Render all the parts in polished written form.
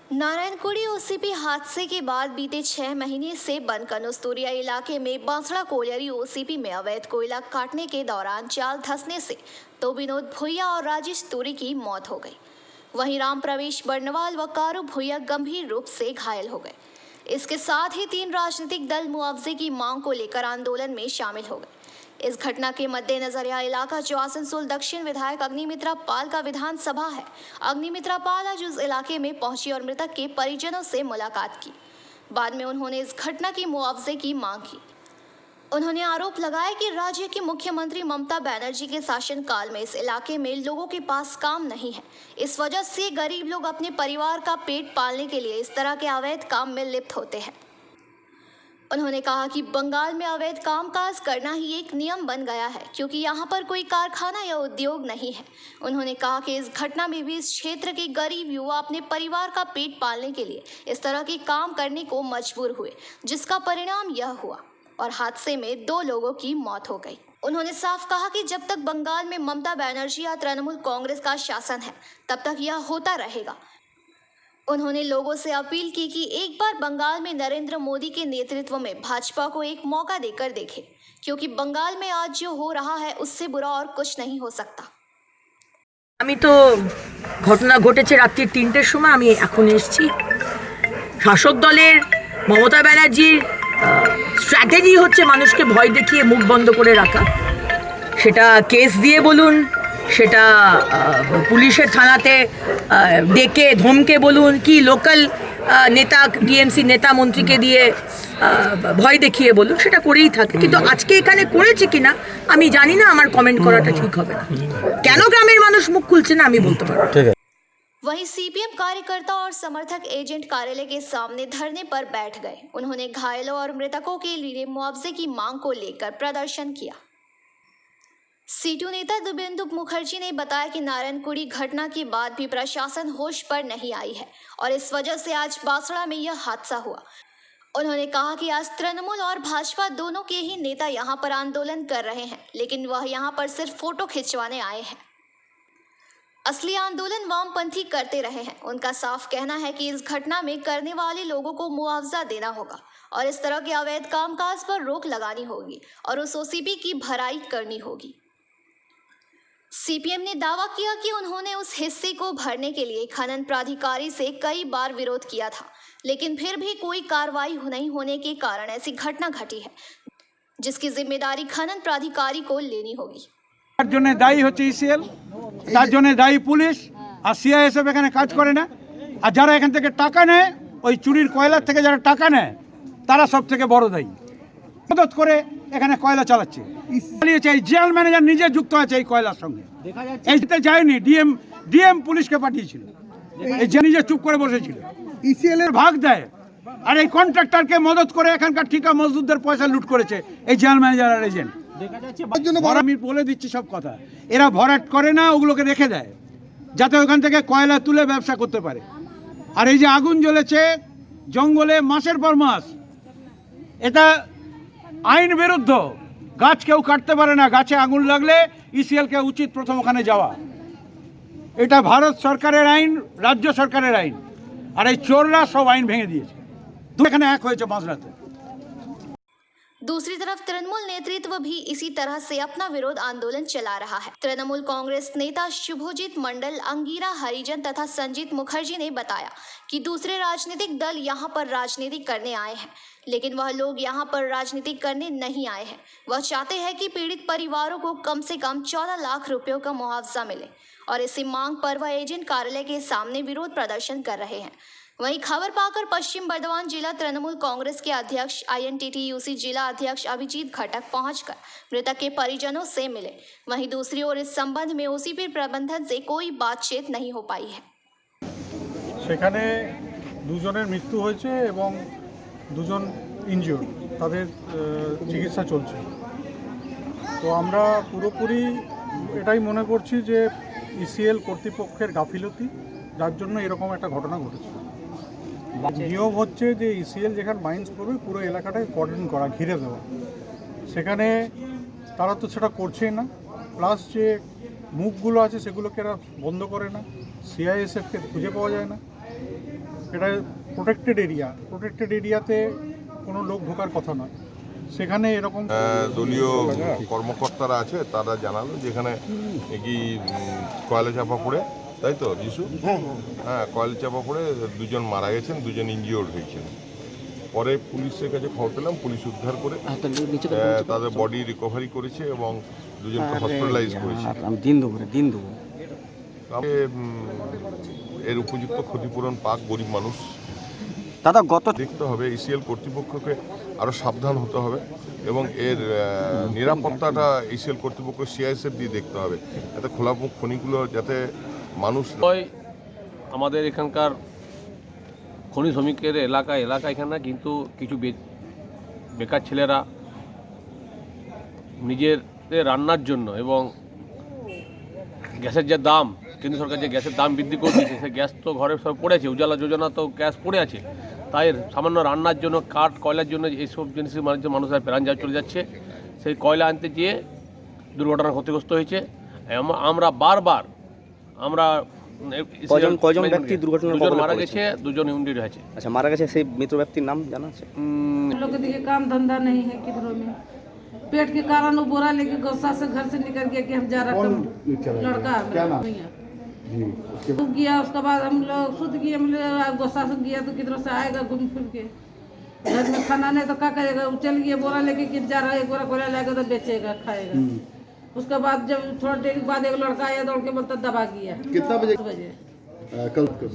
नारायणकुड़ी OCP हादसे के बाद बीते 6 महीने से बंद कनौस्तुरिया इलाके में बांसड़ा कोयलरी ओसीपी में अवैध कोयला काटने के दौरान जाल धंसने से तो विनोद भुइया और राजेश तुरी की मौत हो गई। वहीं राम प्रवेश बर्नवाल व कारू भुइया गंभीर रूप से घायल हो गए। इसके साथ ही 3 राजनीतिक दल मुआवजे की मांग को लेकर आंदोलन में शामिल हो गए। इस घटना के मद्देनजर यह इलाका जो आसनसोल दक्षिण विधायक अग्निमित्रा पाल का विधानसभा है, अग्निमित्रा पाल आज उस इलाके में पहुंची और मृतक के परिजनों से मुलाकात की। बाद में उन्होंने इस घटना की मुआवजे की मांग की। उन्होंने आरोप लगाया कि राज्य की मुख्यमंत्री ममता बनर्जी के शासनकाल में इस इलाके में लोगों के पास काम नहीं है। इस वजह से गरीब लोग अपने परिवार का पेट पालने के लिए इस तरह के अवैध काम में लिप्त होते हैं। उन्होंने कहा कि बंगाल में अवैध कामकाज करना ही एक नियम बन गया है, क्योंकि यहाँ पर कोई कारखाना या उद्योग नहीं है। उन्होंने कहा कि इस घटना में भी इस क्षेत्र के गरीब युवा अपने परिवार का पेट पालने के लिए इस तरह के काम करने को मजबूर हुए, जिसका परिणाम यह हुआ और हादसे में 2 लोगों की मौत हो गई। उन्होंने साफ कहा कि जब तक बंगाल में ममता बनर्जी या तृणमूल कांग्रेस का शासन है, तब तक यह होता रहेगा। उन्होंने लोगों से अपील की कि एक बार बंगाल में नरेंद्र मोदी के नेतृत्व में भाजपा को एक मौका देकर देखें, क्योंकि बंगाल में आज जो हो रहा है उससे बुरा और कुछ नहीं हो सकता। আমি তো ঘটনা ঘটেছে রাত্রি ৩টের সময় আমি এখন এসেছি। শাসক দলের মমতা ব্যানার্জির স্ট্র্যাটেজি হচ্ছে মানুষকে ভয় দেখিয়ে মুখ বন্ধ করে রাখা। সেটা কেস দিয়ে বলুন, সেটা পুলিশের থানাতে ডেকে ধমকে বলুন, কি লোকাল নেতা টিএমসি নেতা মন্ত্রীকে দিয়ে ভয় দেখিয়ে বলুন, সেটা করেই থাকে। কিন্তু আজকে এখানে করেছে কিনা আমি জানি না, আমার কমেন্ট করাটা ঠিক হবে না। কেন গ্রামের মানুষ মুখ খুলছে না আমি বলতে পারবো। वहीं सीपीएम कार्यकर्ता और समर्थक एजेंट कार्यालय के सामने धरने पर बैठ गए। उन्होंने घायलों और मृतकों के लिए मुआवजे की मांग को लेकर प्रदर्शन किया। सीटू नेता दिव्येंदु मुखर्जी ने बताया कि नारायणकुड़ी घटना के बाद भी प्रशासन होश पर नहीं आई है और इस वजह से आज बांसड़ा में यह हादसा हुआ। उन्होंने कहा कि आज तृणमूल और भाजपा दोनों के ही नेता यहाँ पर आंदोलन कर रहे हैं, लेकिन वह यहाँ पर सिर्फ फोटो खिंचवाने आए हैं। असली आंदोलन वामपंथी करते रहे हैं। उनका साफ कहना है कि इस घटना में करने वाले लोगों को मुआवजा देना होगा और इस तरह के अवैध कामकाज पर रोक लगानी होगी और उस ओसीपी की भराई करनी होगी। सीपीएम ने दावा किया कि उन्होंने उस हिस्से को भरने के लिए खनन प्राधिकारी से कई बार विरोध किया था, लेकिन फिर भी कोई कार्रवाई नहीं होने के कारण ऐसी घटना घटी है, जिसकी जिम्मेदारी खनन प्राधिकारी को लेनी होगी। তার জন্য দায়ী হচ্ছে ইসিএল, তার জন্য দায়ী পুলিশ আর সিআইএসএফ এখানে কাজ করে না। আর যারা এখান থেকে টাকা নেয়, ওই চুরির কয়লার থেকে যারা টাকা নেয় তারা সব থেকে বড় দায়ী। মদত করে এখানে কয়লা চালাচ্ছে। এই জেনারেল ম্যানেজার নিজে যুক্ত আছে এই কয়লার সঙ্গে। এইতে যায়নি, ডিএম পুলিশকে পাঠিয়েছিল। এই যে নিজে চুপ করে বসেছিল। ইসিএল এর ভাগ দেয় আর এই কন্ট্রাক্টরকে মদত করে এখানকার ঠিকা মজদুরদের পয়সা লুট করেছে এই জেনারেল ম্যানেজার আর এজেন্ট। আমি বলে দিচ্ছি সব কথা, এরা ভরাট করে না, ওগুলোকে রেখে দেয় যাতে ওখান থেকে কয়লা তুলে ব্যবসা করতে পারে। আর এই যে আগুন জ্বলেছে জঙ্গলে মাসের পর মাস, এটা আইন বিরুদ্ধ। গাছ কেউ কাটতে পারে না, গাছে আগুন লাগলে ইসিএলকে উচিত প্রথম ওখানে যাওয়া। এটা ভারত সরকারের আইন, রাজ্য সরকারের আইন। আর এই চোররা সব আইন ভেঙে দিয়েছে। এখানে এক হয়েছে বাঁশড়াতে। दूसरी तरफ तृणमूल नेतृत्व भी इसी तरह से अपना विरोध आंदोलन चला रहा है। तृणमूल कांग्रेस नेता शुभजीत मंडल, अंगीरा हरिजन तथा संजीत मुखर्जी ने बताया कि दूसरे राजनीतिक दल यहां पर राजनीति करने आए हैं, लेकिन वह लोग यहां पर राजनीति करने नहीं आए हैं। वह चाहते हैं कि पीड़ित परिवारों को कम से कम 14 लाख रुपयों का मुआवजा मिले और इसी मांग पर वह एजेंट कार्यालय के सामने विरोध प्रदर्शन कर रहे हैं। वहीं खबर पाकर पश्चिम बर्धमान जिला तृणमूल कांग्रेस के अध्यक्ष आईएनटीटीयूसी जिला अध्यक्ष अभिजीत खटक पहुंचकर मृतक के परिजनों से मिले। वहीं दूसरी ओर इस संबंध में ओसीपी प्रबंधन से कोई बातचीत नहीं हो पाई है। সেখানে দুজনের মৃত্যু হয়েছে এবং দুজন ইনজিওর্ড, তাদের চিকিৎসা চলছে। তো আমরা পুরোপুরি এটাই মনে করছি যে ইসিএল কর্তৃপক্ষের গাফিলতি, যার জন্য এরকম একটা ঘটনা ঘটেছে। নিয়ম হচ্ছে যে ইসিএল যেখানে মাইন্স করবে পুরো এলাকাটাকে কর্ডন করা, ঘিরে দেওয়া। সেখানে তারা তো সেটা করছেই না, প্লাস যে মুখগুলো আছে সেগুলোকে এরা বন্ধ করে না, সিআইএসএফকে খুঁজে পাওয়া যায় না। এটা প্রোটেক্টেড এরিয়াতে কোনো লোক ঢোকার কথা নয়, সেখানে এরকম দলীয় কর্মকর্তারা আছে তারা জানালো যে এখানে কি কয়লা চাপা পড়ে, তাই তো যিশু? হ্যাঁ, কয়লা চাপা পড়ে দুজন মারা গেছেন, দুজন ইনজিওর্ড হয়েছেন। পরে পুলিশের কাছে খবর পেলাম, পুলিশ উদ্ধার করে তাদের বডি রিকভারি করেছে এবং দুজনকে হসপিটালাইজ করেছে। এর উপযুক্ত ক্ষতিপূরণ পাক গরিব মানুষ। দাদা গত দেখতে হবে ইসিএল কর্তৃপক্ষকে আরও সাবধান হতে হবে এবং এর নিরাপত্তাটা ইসিএল কর্তৃপক্ষ সিআইএসএফ দিয়ে দেখতে হবে, যাতে খোলামুখ খনিগুলো যাতে মানুষ আমাদের এখানকার খনি শ্রমিকের এলাকা এখানে কিন্তু কিছু বেকার ছেলেরা নিজের রান্নার জন্য এবং গ্যাসের যে দাম, কেন্দ্র সরকার যে গ্যাসের দাম বৃদ্ধি করে দিয়েছে, সেই গ্যাস তো ঘরে সব পড়ে আছে, উজালা যোজনা তো গ্যাস পড়ে আছে, তাই সামান্য রান্নার জন্য কাঠ কয়লার জন্য এইসব জিনিসের মানুষের প্রাণ চলে যাচ্ছে। সেই কয়লা আনতে গিয়ে দুর্ঘটনা ক্ষতিগ্রস্ত হয়েছে। আমরা বারবার কয়জন ব্যক্তি দুর্ঘটনার দুজন মারা গেছে, দুজন ইনজুরি হয়েছে। আচ্ছা, মারা গেছে সেই মৃত ব্যক্তির নাম জানা আছে? लोग के देखिए काम धंधा नहीं है किधरों में, पेट के कारण वो बोरा लेके गुस्सा से घर से निकल गया कि हम जा रहा लड़का तो गया। उसके बाद हम लोग सुध गए, हम लोग गुस्सा से गया तो किधरों से आएगा घूम फिर के, घर में खाना नहीं तो क्या करेगा, वो चल गया बोरा लेके कि जा रहा है, एक बोरा कोयला लाएगा तो बेचेगा खाएगा। उसके बाद जब थोड़ा देर बाद एक लड़का आया दौड़ के बोलता दबा गया। कितना बजे? कल को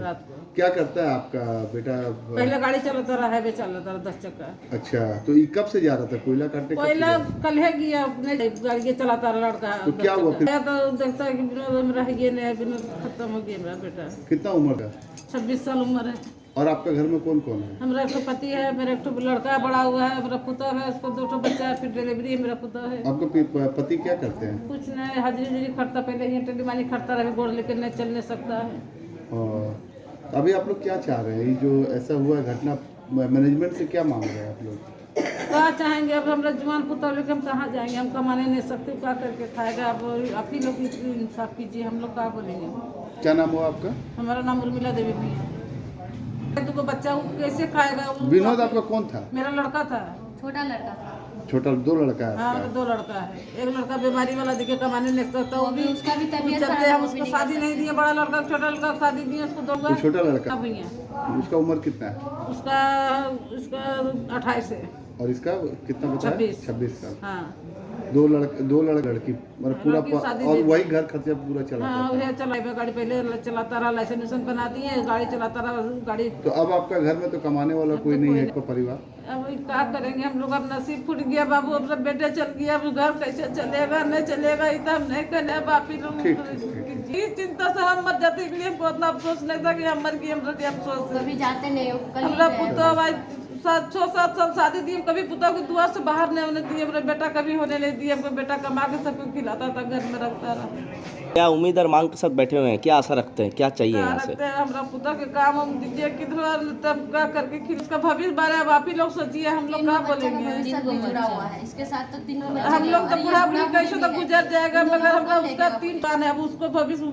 रात को। क्या करता है आपका बेटा? पहले गाड़ी चलाता रहा, हाईवे चलाता रहा 10 चक्का। अच्छा, तो ये कब से जा रहा था कोयला काटने? कोयला कल है गया, अपने गाड़ी चलाता रहा लड़का। तो क्या हुआ फिर? तो देखता है कि विनोद रह गया, नहीं विनोद खत्म हो गया मेरा बेटा। कितना उम्र का? 26 साल उम्र है। और आपका घर में कौन कौन है? हमारा एक पति है, मेरा एक लड़का बड़ा हुआ है, मेरा पुतौ है, उसको 2 बच्चा है, फिर डिलीवरी है, मेरा पुतौ है। आपका पति क्या करते हैं? कुछ नहीं, हाजिरी करता, पहले ही टेलीमानी करता रहा, गोड़ लेकर नहीं चल नहीं सकता है। और अभी आप लोग क्या चाह रहे हैं? ये जो ऐसा हुआ घटना, मैनेजमेंट से क्या मांग रहे हैं आप लोग? क्या चाहेंगे अब, हमारा जवान पुतौ लेकर हम कहाँ जाएंगे, हम कमाने नहीं सकते, क्या करके खाएगा। अब आप ही लोग इंसाफ कीजिए, हम लोग क्या बोलेंगे। क्या नाम हुआ आपका? हमारा नाम उर्मिला देवी भी है। तो बच्चा वो कैसे खाएगा? विनोद आपका कौन था? मेरा लड़का था, छोटा, 2 लड़का है हाँ आपका? 2 लड़का है। एक लड़का बीमारी वाला दिखे, कमाने नहीं सकता, वो भी उसका भी तबीयत चलते हम उसको शादी नहीं दिए। बड़ा लड़का छोटा लड़का को शादी दिए, उसको 2 तो छोटा लड़का भैया, उसका उम्र कितना है? उसका 28 है। और इसका कितना बता? 26 साल। हाँ 2 लड़की मतलब पूरा लड़की शादी और दे वही घर खर्चा पूरा चलाता हाँ, था। वही चलाए गाड़ी, पहले चलाता रहा, लाइसेंस बना दिए, गाड़ी चलाता रहा गाड़ी। तो अब आपका घर में तो कमाने वाला कोई नहीं है, आपका परिवार? अब क्या करेंगे हम लोग, अब नसीब फूट गया बाबू, अब सब बेटे चल गया, अब घर कैसे चलेगा, नहीं चलेगा, ये तो हम नहीं करने। अब आप ही लोग ठीक। इस चिंता से हम मर जाते, इसलिए हमको इतना अफसोस नहीं था कि हम मर गए, हम अफसोस कभी जाते नहीं हो, कल हमरा पुतौ भाई 6-7 साल शादी दी, कभी पुतौ को दुआ से बाहर नहीं होने दिए, मेरा बेटा कभी होने नहीं दिया, हमको बेटा कमा के सबको खिलाता था, घर में रखता रहा। क्या उम्मीद और मांग के साथ बैठे हुए हैं, क्या आशा रखते हैं, क्या चाहिए यहाँ से? रखते हैं हमरा पुतौ के काम हम दीजिए, किधर तब क्या करके उसका भविष्य बारे अब आप ही लोग सोचिए, हम लोग क्या बोलेंगे। भविष्य भी जुड़ा हुआ है इसके साथ, तो तीनों बच्चे हम लोग तो बुढ़ा बुढ़ी कैसे तो गुजर जाएगा, मगर हमरा उसका 3 बार है, अब उसको भविष्य।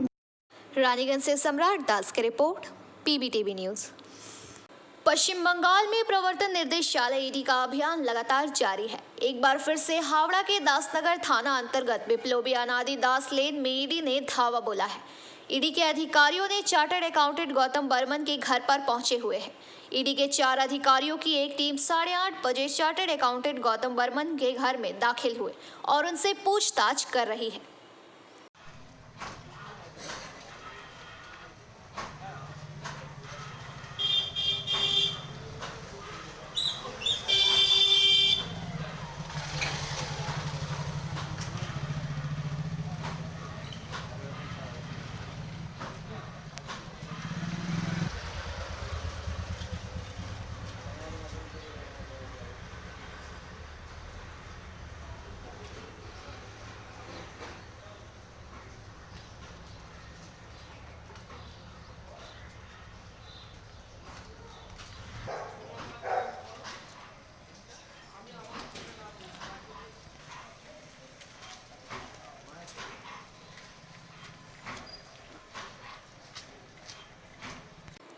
रानीगंज से सम्राट दास की रिपोर्ट, PBTV न्यूज़। पश्चिम बंगाल में प्रवर्तन निर्देशालय ईडी का अभियान लगातार जारी है। एक बार फिर से हावड़ा के दासनगर थाना अंतर्गत बिप्लोबी अनादि दास लेन में ईडी ने धावा बोला है। ईडी के अधिकारियों ने चार्टर्ड अकाउंटेंट गौतम बर्मन के घर पर पहुंचे हुए हैं। ईडी के 4 अधिकारियों की एक टीम 8:30 बजे चार्टर्ड अकाउंटेंट गौतम बर्मन के घर में दाखिल हुए और उनसे पूछताछ कर रही है।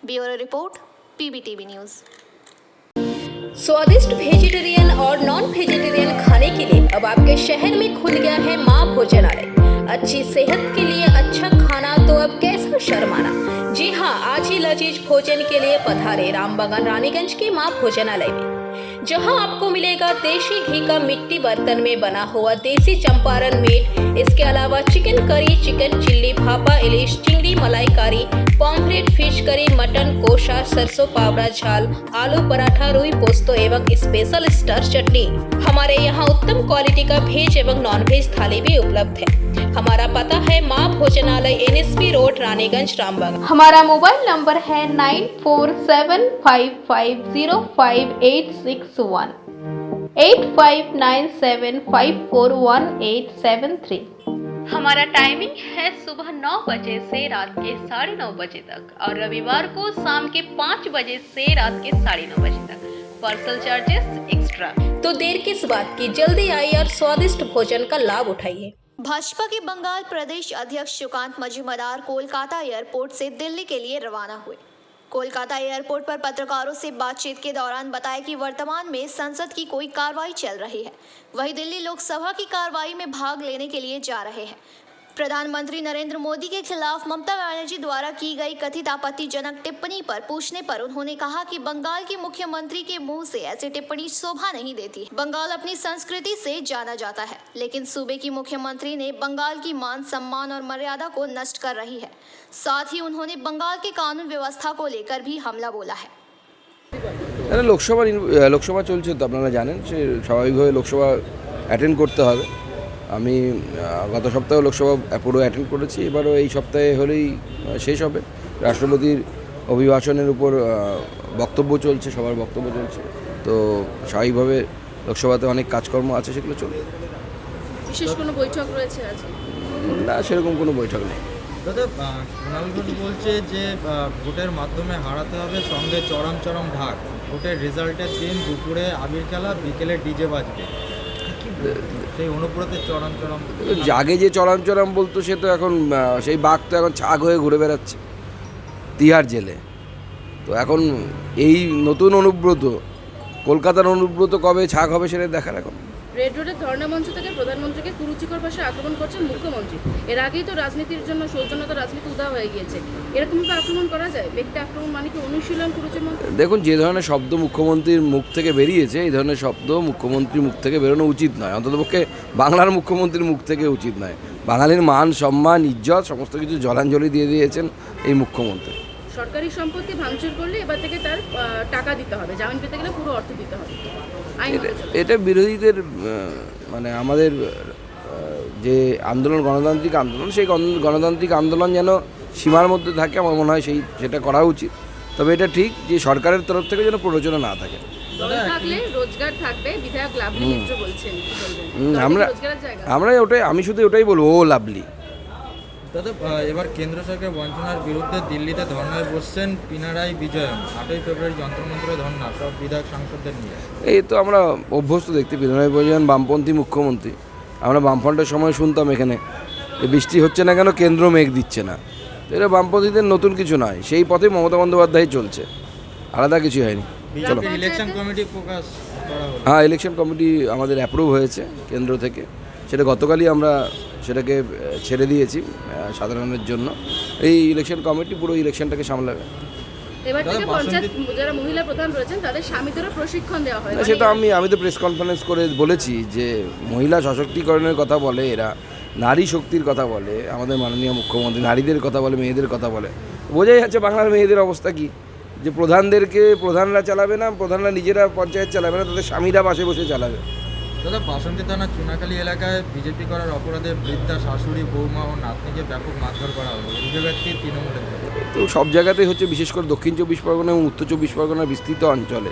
Bureau report, PBTV news. स्वादिष्ट वेजिटेरियन और नॉन वेजिटेरियन खाने के लिए अब आपके शहर में खुल गया है माँ भोजनालय। अच्छी सेहत के लिए अच्छा खाना तो अब कैसा शर्माना। जी हाँ, आज ही लजीज भोजन के लिए पधारे रामबागान रानीगंज के माँ भोजनालय में, जहां आपको मिलेगा देशी घी का मिट्टी बर्तन में बना हुआ देसी चंपारण मीट। इसके अलावा chicken curry, chicken chilli, bhapa ilish, chingri malaikari, pomfret, fish curry, mutton kosha, सरसों पावड़ा झाल, आलू पराठा, रुई पोस्तो एवं स्पेशल स्टार चटनी। हमारे यहाँ उत्तम क्वालिटी का वेज एवं नॉन वेज थाली भी उपलब्ध है। हमारा पता है माँ भोजनालय, NSP रोड, रानीगंज, रामबाग। हमारा मोबाइल नंबर है 9475505861, 8597541873। हमारा टाइमिंग है सुबह 9 बजे से रात के 9:30 बजे तक और रविवार को शाम के 5 बजे से रात के 9:30 बजे तक। Parcel charges extra. तो देर किस बात की, जल्दी आइए और स्वादिष्ट भोजन का लाभ उठाइए। भाजपा के बंगाल प्रदेश अध्यक्ष सुकांत मजूमदार कोलकाता एयरपोर्ट से दिल्ली के लिए रवाना हुए। कोलकाता एयरपोर्ट पर पत्रकारों से बातचीत के दौरान बताया कि वर्तमान में संसद की कोई कार्रवाई चल रही है, वहीं दिल्ली लोकसभा की कार्रवाई में भाग लेने के लिए जा रहे हैं। प्रधानमंत्री नरेंद्र मोदी के खिलाफ ममता बनर्जी द्वारा की गई कथित आपत्तिजनक टिप्पणी पर पूछने पर उन्होंने कहा कि बंगाल के मुख्यमंत्री के मुंह से ऐसी टिप्पणी शोभा नहीं देती। बंगाल अपनी संस्कृति से जाना जाता है, लेकिन सूबे की मुख्यमंत्री ने बंगाल की मान सम्मान और मर्यादा को नष्ट कर रही है। साथ ही उन्होंने बंगाल के कानून व्यवस्था को लेकर भी हमला बोला है। লোকসভা চলছে তো আপনারা জানেন, সে স্বাভাবিকভাবে লোকসভা অ্যাটেন্ড করতে হবে। আমি গত সপ্তাহে লোকসভা পুরো অ্যাটেন্ড করেছি, এবারও এই সপ্তাহে হলেই শেষ হবে। রাষ্ট্রপতির অভিভাষণের উপর বক্তব্য চলছে, সবার বক্তব্য চলছে, তো স্বাভাবিকভাবে লোকসভাতে অনেক কাজকর্ম আছে, সেগুলো চলবে। বিশেষ কোনো বৈঠক রয়েছে আজ? না, সেরকম কোনো বৈঠক নেই। দাদা, কুণাল ঘোষ বলছে যে ভোটের মাধ্যমে হারাতে হবে, সঙ্গে চরম চরম ঢাক। ভোটের রেজাল্টের দিন দুপুরে আবির খেলা, বিকেলে ডিজে বাজবে। সেই অনুব্রতের চরম চরম, আগে যে চরম চরম বলতো, সে তো এখন সেই বাঘ তো এখন ছাগ হয়ে ঘুরে বেড়াচ্ছে তিহার জেলে। তো এখন এই নতুন অনুব্রত, কলকাতার অনুব্রত কবে ছাগ হবে সেটা দেখার। এখন রেড রোডের ধর্ণা মঞ্চ থেকে প্রধানমন্ত্রীকে কুরুচিকর ভাষায় আক্রমণ করছেন মুখ্যমন্ত্রী। এর আগেই তো রাজনীতির জন্য সৌজন্যতা রাজনীতি উদা হয়ে গিয়েছে, এরকমভাবে আক্রমণ করা যায়? ব্যক্তি আক্রমণ মানে কি অনুশীলন কুরুচির মন্ত্র? দেখুন, যে ধরনের শব্দ মুখ্যমন্ত্রীর মুখ থেকে বেরিয়েছে, এই ধরনের শব্দ মুখ্যমন্ত্রীর মুখ থেকে বেরোনো উচিত নয়, অন্ততপক্ষে বাংলার মুখ্যমন্ত্রীর মুখ থেকে উচিত নয়। বাঙালির মান সম্মান ইজ্জত সমস্ত কিছু জলাঞ্জলি দিয়ে দিয়েছেন এই মুখ্যমন্ত্রী। সরকারি সম্পত্তি ভাঙচুর করলে এবার থেকে তার টাকা দিতে হবে, জামিন পেতে গেলে পুরো অর্থ দিতে হবে। এটা বিরোধীদের মানে আমাদের যে আন্দোলন, গণতান্ত্রিক আন্দোলন, সেই গণতান্ত্রিক আন্দোলন যেন সীমার মধ্যে থাকে, আমার মনে হয় সেটা করা উচিত। তবে এটা ঠিক যে সরকারের তরফ থেকে যেন প্ররোচনা না থাকে। রোজগার থাকবে, বিধায়ক লাভলি মিত্র বলছেন, আমরা ওটাই, আমি শুধু ওটাই বলবো, ও লাভলি। দাদা, এবার কেন্দ্র সরকার বঞ্চনার বিরুদ্ধে দিল্লিতে ধর্নায় বসছেন পিনারাই বিজয়ন। 8ই ফেব্রুয়ারি যন্ত্রমন্ত্র ধর্না, সব বিধায়ক সাংসদদের নিয়ে। এই তো আমরা অভ্যস্ত দেখতে, পিনারাই বিজয়ন বামপন্থী মুখ্যমন্ত্রী। আমরা বামফ্রন্টের সময় শুনতাম এখানে যে বৃষ্টি হচ্ছে না কেন, কেন্দ্র মেঘ দিচ্ছে না। তো এটা বামপন্থীদের নতুন কিছু নয়, সেই পথে মমতা বন্দ্যোপাধ্যায় চলছে, আলাদা কিছু হয়নি। চলো, ইলেকশন কমিটি প্রকাশ করা হলো। হ্যাঁ, ইলেকশন কমিটি আমাদের অ্যাপ্রুভ হয়েছে কেন্দ্র থেকে, সেটা গতকালই আমরা সেটাকে ছেড়ে দিয়েছি সাধারণের জন্য। এই ইলেকশন কমিটি পুরো ইলেকশনটাকে সামলাবে। এবার থেকে পঞ্চায়েত যারা মহিলা প্রধান রয়েছেন তাদের স্বামীদেরও প্রশিক্ষণ দেওয়া হয়। সেটা আমি তো প্রেস কনফারেন্স করে বলেছি যে মহিলা সশক্তিকরণের কথা বলে এরা, নারী শক্তির কথা বলে আমাদের মাননীয় মুখ্যমন্ত্রী, নারীদের কথা বলে, মেয়েদের কথা বলে। বোঝাই যাচ্ছে বাংলার মেয়েদের অবস্থা কী, যে প্রধানরা চালাবে না, প্রধানরা নিজেরা পঞ্চায়েত চালাবে না, তাদের স্বামীরা পাশে বসে চালাবে। দাদা, বাসন্তী থানার চুনাখালী এলাকায় বিজেপি করার অপরাধে বৃদ্ধা শাশুড়ি, বৌমা ও নাতনিকে ব্যাপক মারধর করা হলো। অভিযোগ ব্যক্তি তৃণমূলের। তো সব জায়গাতেই হচ্ছে, বিশেষ করে দক্ষিণ 24 পরগনা এবং উত্তর 24 পরগনার বিস্তৃত অঞ্চলে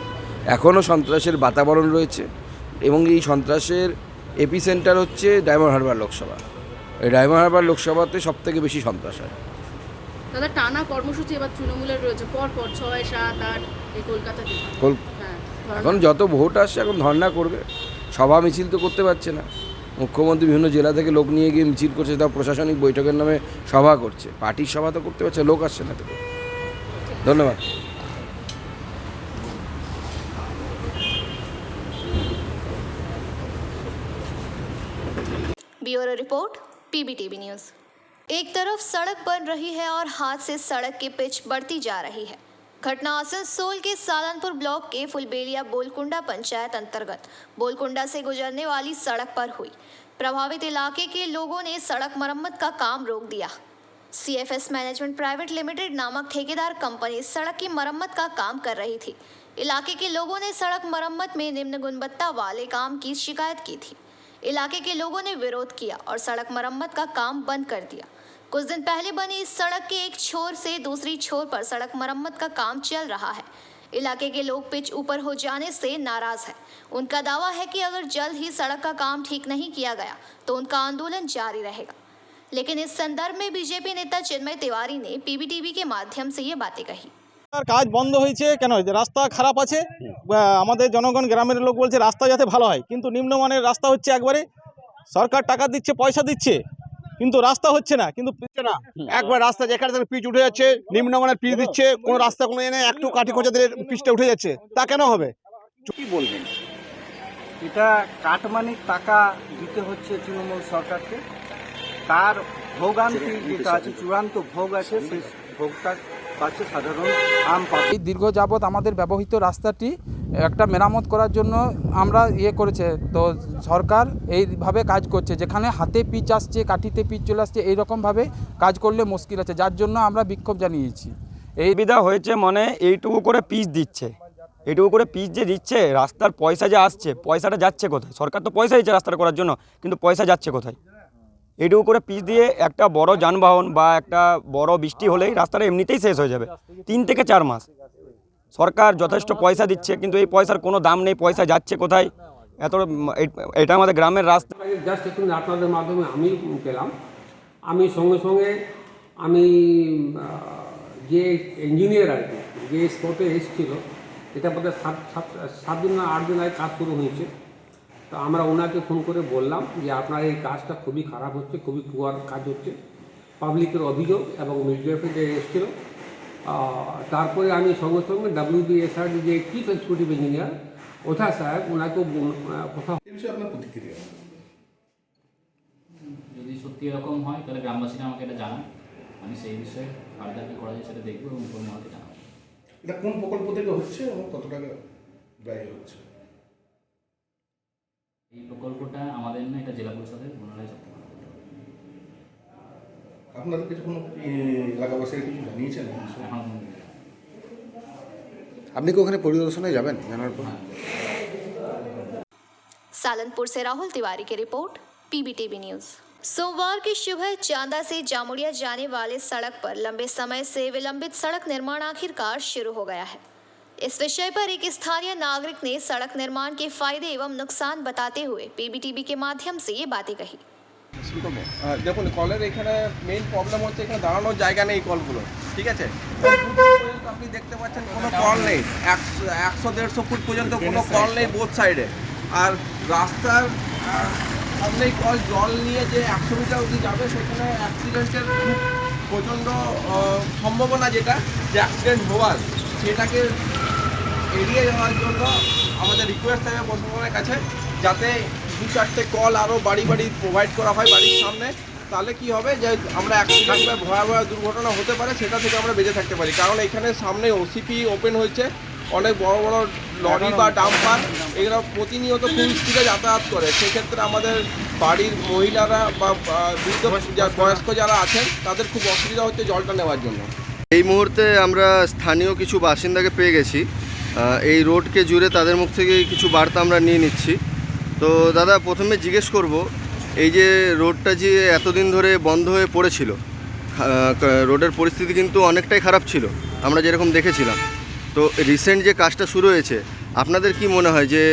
এখনও সন্ত্রাসের বাতাবরণ রয়েছে, এবং এই সন্ত্রাসের এপিসেন্টার হচ্ছে ডায়মন্ড হারবার লোকসভা। এই ডায়মন্ড হারবার লোকসভাতে সবথেকে বেশি সন্ত্রাস হয়। দাদা, টানা কর্মসূচি এবার তৃণমূলের রয়েছে, পরপর 6, 7, 8 এই কলকাতাতে। এখন যত ভোট আসছে এখন ধর্ণা করবে, সভা মিছিল তো করতে পারছে না। মুখ্যমন্ত্রী বিভিন্ন জেলা থেকে লোক নিয়ে গিয়ে মিছিল করছে, তাও প্রশাসনিক বৈঠকের নামে সভা করছে, পার্টির সভা তো করতে পারছে, লোক আসছে না তো। ধন্যবাদ। Bureau report PBTV news. एक तरफ सड़क बन रही है और हाथ से सड़क की पिच बढ़ती जा रही है। घटना आसनसोल के सालनपुर ब्लॉक के फुलबेलिया बोलकुंडा पंचायत अंतर्गत बोलकुंडा से गुजरने वाली सड़क पर हुई। प्रभावित इलाके के लोगों ने सड़क मरम्मत का काम रोक दिया। CFS मैनेजमेंट प्राइवेट लिमिटेड नामक ठेकेदार कंपनी सड़क की मरम्मत का काम कर रही थी। इलाके के लोगों ने सड़क मरम्मत में निम्न गुणवत्ता वाले काम की शिकायत की थी। इलाके के लोगों ने विरोध किया और सड़क मरम्मत का काम बंद कर दिया। कुछ दिन पहले बनी इस सड़क के एक छोर से दूसरी छोर पर सड़क मरम्मत का काम चल रहा है। इलाके के लोग पिच ऊपर हो जाने से नाराज है। उनका दावा है कि अगर जल्द ही सड़क का काम ठीक नहीं किया गया तो उनका आंदोलन जारी रहेगा। लेकिन इस संदर्भ में बीजेपी नेता चिन्मय तिवारी ने PBTV के माध्यम से ये बातें कही। কাজ বন্ধ হয়েছে কেন? রাস্তা খারাপ আছে, আমাদের জনগণ গ্রামের লোক বলছে রাস্তা যাতে ভালো হয়, কিন্তু নিম্নমানের রাস্তা হচ্ছে একবারে। সরকার টাকা দিচ্ছে, পয়সা দিচ্ছে, কিন্তু রাস্তা হচ্ছে না, কিন্তু না একবার রাস্তা যেখানে থেকে পিচ উঠে যাচ্ছে, নিম্নমানের পিচ দিচ্ছে, কোনো রাস্তা কোনো এনে একটু কাঠি খোঁচা দিলে পিচটা উঠে যাচ্ছে, তা কেন হবে? কি বলবেন? এটা কাটমানির টাকা দিতে হচ্ছে তৃণমূল সরকারকে, তার ভোগান্তি যেটা আছে, চূড়ান্ত ভোগ আছে, সেই ভোগটা পাচ্ছে সাধারণ আম পাবে। এই দীর্ঘ যাবৎ আমাদের ব্যবহৃত রাস্তাটি একটা মেরামত করার জন্য আমরা করেছে, তো সরকার এইভাবে কাজ করছে, যেখানে হাতে পিচ আসছে, কাঠিতে পিচ চলে আসছে, এইরকমভাবে কাজ করলে মুশকিল আছে, যার জন্য আমরা বিক্ষোভ জানিয়েছি। এই সুবিধা হয়েছে মানে এইটুকু করে পিচ দিচ্ছে, এইটুকু করে পিচ যে দিচ্ছে, রাস্তার পয়সা যে আসছে, পয়সাটা যাচ্ছে কোথায়? সরকার তো পয়সা দিচ্ছে রাস্তাটা করার জন্য, কিন্তু পয়সা যাচ্ছে কোথায়? এইটুকু করে পিচ দিয়ে একটা বড় যানবাহন বা একটা বড় বৃষ্টি হলেই রাস্তাটা এমনিতেই শেষ হয়ে যাবে। 3 থেকে 4 মাস সরকার যথেষ্ট পয়সা দিচ্ছে, কিন্তু এই পয়সার কোনো দাম নেই, পয়সা যাচ্ছে কোথায়? এটা আমাদের গ্রামের রাস্তা। জাস্ট একটু আপনাদের মাধ্যমে আমি পেলাম, আমি সঙ্গে সঙ্গে আমি যে ইঞ্জিনিয়ার আর কি যে স্পটে এসেছিল, এটা বোধহয় 7 দিন না 8 দিন আগে কাজ শুরু হয়েছে। তো আমরা ওনাকে ফোন করে বললাম যে আপনার এই কাজটা খুবই খারাপ হচ্ছে, খুবই পুয়ার কাজ হচ্ছে, পাবলিকের অভিযোগ এবং মিডিয়াতে যে এসেছিল। তারপরে আমি সঙ্গে সঙ্গে WBSR যে চিফ এক্সিকিউটিভ ইঞ্জিনিয়ার ওঠা সাহেব ওনাকে কথা আপনার প্রতিক্রিয়া যদি সত্যি এরকম হয় তাহলে গ্রামবাসীরা আমাকে এটা জানান, আমি সেই বিষয়ে ফার্দার কী করা যায় সেটা দেখবো এবং আমাকে জানাবো। এটা কোন প্রকল্প থেকে হচ্ছে এবং কত টাকা ব্যয় হচ্ছে? এই প্রকল্পটা আমাদের না, এটা জেলা পরিষদের ওনারাই সব। আপনাদের কিছু কোনো এলাকাবাসীরা কিছু জানিয়েছেন? আপনি কি ওখানে পরিদর্শনে যাবেন জানার পর? सालनपुर से राहुल तिवारी की रिपोर्ट PBTV न्यूज़। सोमवार की सुबह चांदा से जामुड़िया जाने वाले सड़क पर लंबे समय से विलंबित सड़क निर्माण आखिरकार शुरू हो गया है। इस विषय पर एक स्थानीय नागरिक ने सड़क निर्माण के फायदे एवं नुकसान बताते हुए PBTV के माध्यम से ये बातें कही। দেখুন, কলের এখানে মেইন প্রবলেম হচ্ছে এখানে দাঁড়ানোর জায়গা নেই কলগুলো, ঠিক আছে? আপনি দেখতে পাচ্ছেন কোনো কল নেই, 100-150 ফুট পর্যন্ত কোনো কল নেই বোথ সাইডে। আর রাস্তার সামনেই কল, জল নিয়ে যে 100 মিটার অবধি যাবে, সেখানে অ্যাক্সিডেন্টের খুব প্রচণ্ড সম্ভাবনা, যেটা যে অ্যাক্সিডেন্ট হওয়ার, সেটাকে এড়িয়ে যাওয়ার জন্য আমাদের রিকোয়েস্ট থাকবে প্রশাসনের কাছে, যাতে 2-4টে কল আরও বাড়ি বাড়ি প্রোভাইড করা হয় বাড়ির সামনে। তাহলে কি হবে যে আমরা অ্যাক্সিডেন্ট বা ভয়াবহ দুর্ঘটনা হতে পারে সেটা থেকে আমরা বেঁচে থাকতে পারি। কারণ এখানে সামনে OCP ওপেন হয়েছে, অনেক বড় বড় লরি বা ডাম্পার এগুলো প্রতিনিয়ত খুব স্পিডে যাতায়াত করে। সেক্ষেত্রে আমাদের বাড়ির মহিলারা বা বৃদ্ধ বয়স্ক যারা আছেন তাদের খুব অসুবিধা হচ্ছে জলটা নেওয়ার জন্য। এই মুহূর্তে আমরা স্থানীয় কিছু বাসিন্দাকে পেয়ে গেছি, এই রোডকে জুড়ে তাদের মুখ থেকে কিছু বার্তা আমরা নিয়ে নিচ্ছি। তো দাদা, প্রথমে জিজ্ঞেস করব, এই যে রোডটা যে এতদিন ধরে বন্ধ হয়ে পড়েছিল, রোডের পরিস্থিতি কিন্তু অনেকটাই খারাপ ছিল আমরা যেরকম দেখেছিলাম। তো রিসেন্ট যে কাজটা শুরু হয়েছে, আপনাদের কি মনে হয় যে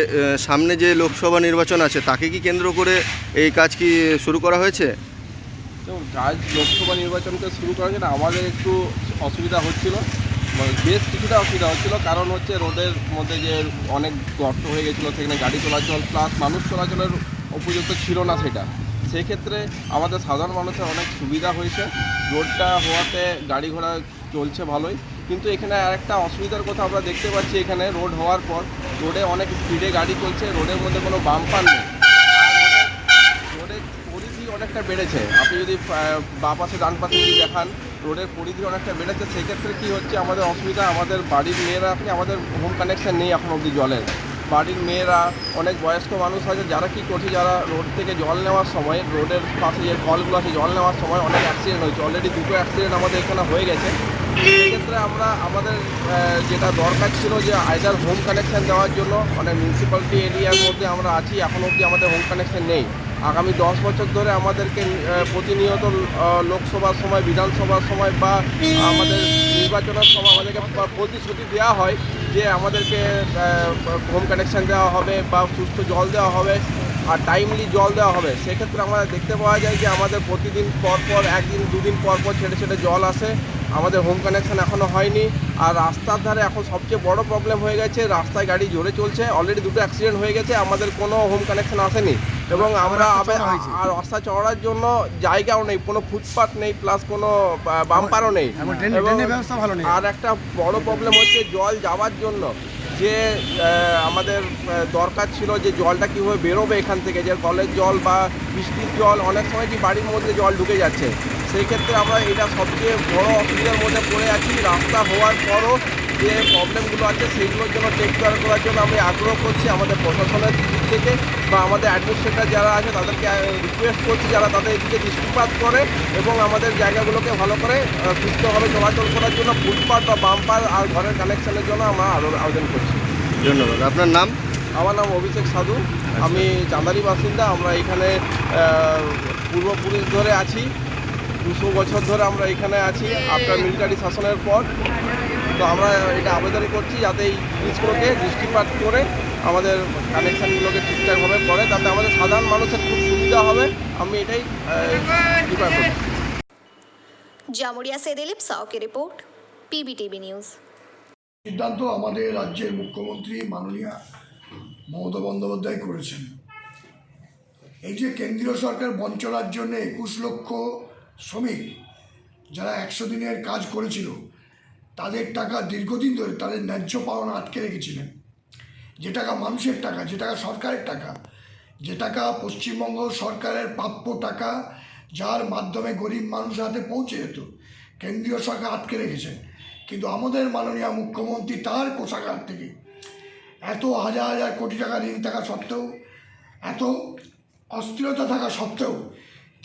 সামনে যে লোকসভা নির্বাচন আছে তাকে কি কেন্দ্র করে এই কাজ কি শুরু করা হয়েছে? তো কাজ লোকসভা নির্বাচনকে শুরু করার জন্য আমাদের একটু অসুবিধা হচ্ছিল, বেশ কিছুটা অসুবিধা হচ্ছিল। কারণ হচ্ছে রোডের মধ্যে যে অনেক গর্ত হয়ে গেছিলো, সেখানে গাড়ি চলাচল প্লাস মানুষ চলাচলের উপযুক্ত ছিল না সেটা। সেক্ষেত্রে আমাদের সাধারণ মানুষের অনেক সুবিধা হয়েছে, রোডটা হওয়াতে গাড়ি ঘোড়া চলছে ভালোই। কিন্তু এখানে আরেকটা অসুবিধার কথা আমরা দেখতে পাচ্ছি, এখানে রোড হওয়ার পর রোডে অনেক স্পিডে গাড়ি চলছে, রোডের মধ্যে কোনো বাম্পার নেই, আর রোডের পরিধি অনেকটা বেড়েছে। আপনি যদি বাঁ পাশে ডান পাশে যদি দেখান, রোডের পরিধি অনেকটা বেড়েছে। সেক্ষেত্রে কী হচ্ছে, আমাদের অসুবিধা, আমাদের বাড়ির মেয়েরা আপনি আমাদের হোম কানেকশান নেই এখন অবধি জলের। বাড়ির মেয়েরা, অনেক বয়স্ক মানুষ আছে যারা কী করছে, যারা রোড থেকে জল নেওয়ার সময়, রোডের পাশে যে কলগুলো আছে জল নেওয়ার সময় অনেক অ্যাক্সিডেন্ট হয়েছে। অলরেডি 2টো অ্যাক্সিডেন্ট আমাদের এখানে হয়ে গেছে। সেক্ষেত্রে আমরা আমাদের যেটা দরকার ছিল যে আইদার হোম কানেকশান দেওয়ার জন্য, অনেক মিউনিসিপ্যালিটি এরিয়ার মধ্যে আমরা আছি, এখন অবধি আমাদের হোম কানেকশান নেই। আগামী 10 বছর ধরে আমাদেরকে প্রতিনিয়ত লোকসভার সময়, বিধানসভার সময় বা আমাদের নির্বাচনের সময় আমাদেরকে প্রতিশ্রুতি দেওয়া হয় যে আমাদেরকে হোম কানেকশান দেওয়া হবে বা সুস্থ জল দেওয়া হবে আর টাইমলি জল দেওয়া হবে। সেক্ষেত্রে আমরা দেখতে পাওয়া যায় যে আমাদের প্রতিদিন পরপর, একদিন দুদিন পরপর ছেড়ে ছেড়ে জল আসে। আমাদের হোম কানেকশান এখনও হয়নি। আর রাস্তার ধারে এখন সবচেয়ে বড় প্রবলেম হয়ে গেছে, রাস্তায় গাড়ি জোরে চলছে, অলরেডি 2টো অ্যাক্সিডেন্ট হয়ে গেছে, আমাদের কোনো হোম কানেকশান আসেনি। এবং আমরা আর রাস্তা চড়ার জন্য জায়গাও নেই, কোনো ফুটপাথ নেই, প্লাস কোনো বাম্পারও নেই। এবং আর একটা বড় প্রবলেম হচ্ছে জল যাওয়ার জন্য যে আমাদের দরকার ছিল যে জলটা কীভাবে বেরোবে এখান থেকে, যে কলের জল বা বৃষ্টির জল অনেক সময় কি বাড়ির মধ্যে জল ঢুকে যাচ্ছে। সেই ক্ষেত্রে আমরা এটা সবচেয়ে বড় অসুবিধার মধ্যে পড়ে আছি। রাস্তা হওয়ার পরও যে প্রবলেমগুলো আছে সেইগুলোর জন্য টেক কেয়ার করার জন্য আমি আগ্রহ করছি আমাদের প্রশাসনের দিক থেকে বা আমাদের অ্যাডমিনিস্ট্রেটর যারা আছে তাদেরকে রিকোয়েস্ট করছি যারা তাদের দিকে দৃষ্টিপাত করে এবং আমাদের জায়গাগুলোকে ভালো করে সুস্থভাবে চলাচল করার জন্য ফুটপাথ বা বাম্পার আর ঘরের কানেকশনের জন্য আমরা আবেদন করছি। ধন্যবাদ। আপনার নাম? আমার নাম অভিষেক সাধু, আমি চাঁদারি বাসিন্দা। আমরা এখানে পূর্বপুরুষ ধরে আছি, 200 বছর ধরে আমরা এখানে আছি আফটার মিলিটারি শাসনের পর। তো আমরা এটা আবেদন করছি যাতে এই জিনিসগুলোকে দৃষ্টিপাত করে আমাদের কানেকশানগুলোকে ঠিকঠাকভাবে করে, তাতে আমাদের সাধারণ মানুষের খুব সুবিধা হবে। আমি এটাই প্রিফার করছি। জামুরিয়া से दिलीप साव की रिपोर्ट, PBTV न्यूज़। সিদ্ধান্ত আমাদের রাজ্যের মুখ্যমন্ত্রী মাননীয় মমতা বন্দ্যোপাধ্যায় করেছেন। এই যে কেন্দ্রীয় সরকার বঞ্চনার জন্য 21 লক্ষ শ্রমিক যারা 100 দিনের কাজ করেছিল তাদের টাকা দীর্ঘদিন ধরে তাদের ন্যায্য পাওনা আটকে রেখেছিলেন। যে টাকা মানুষের টাকা, যে টাকা সরকারের টাকা, যে টাকা পশ্চিমবঙ্গ সরকারের প্রাপ্য টাকা, যার মাধ্যমে গরিব মানুষের হাতে পৌঁছে যেত, কেন্দ্রীয় সরকার আটকে রেখেছেন। কিন্তু আমাদের মাননীয় মুখ্যমন্ত্রী তার কোষাগার থেকে এত হাজার হাজার কোটি টাকা ঋণ থাকা সত্ত্বেও, এত অস্থিরতা থাকা সত্ত্বেও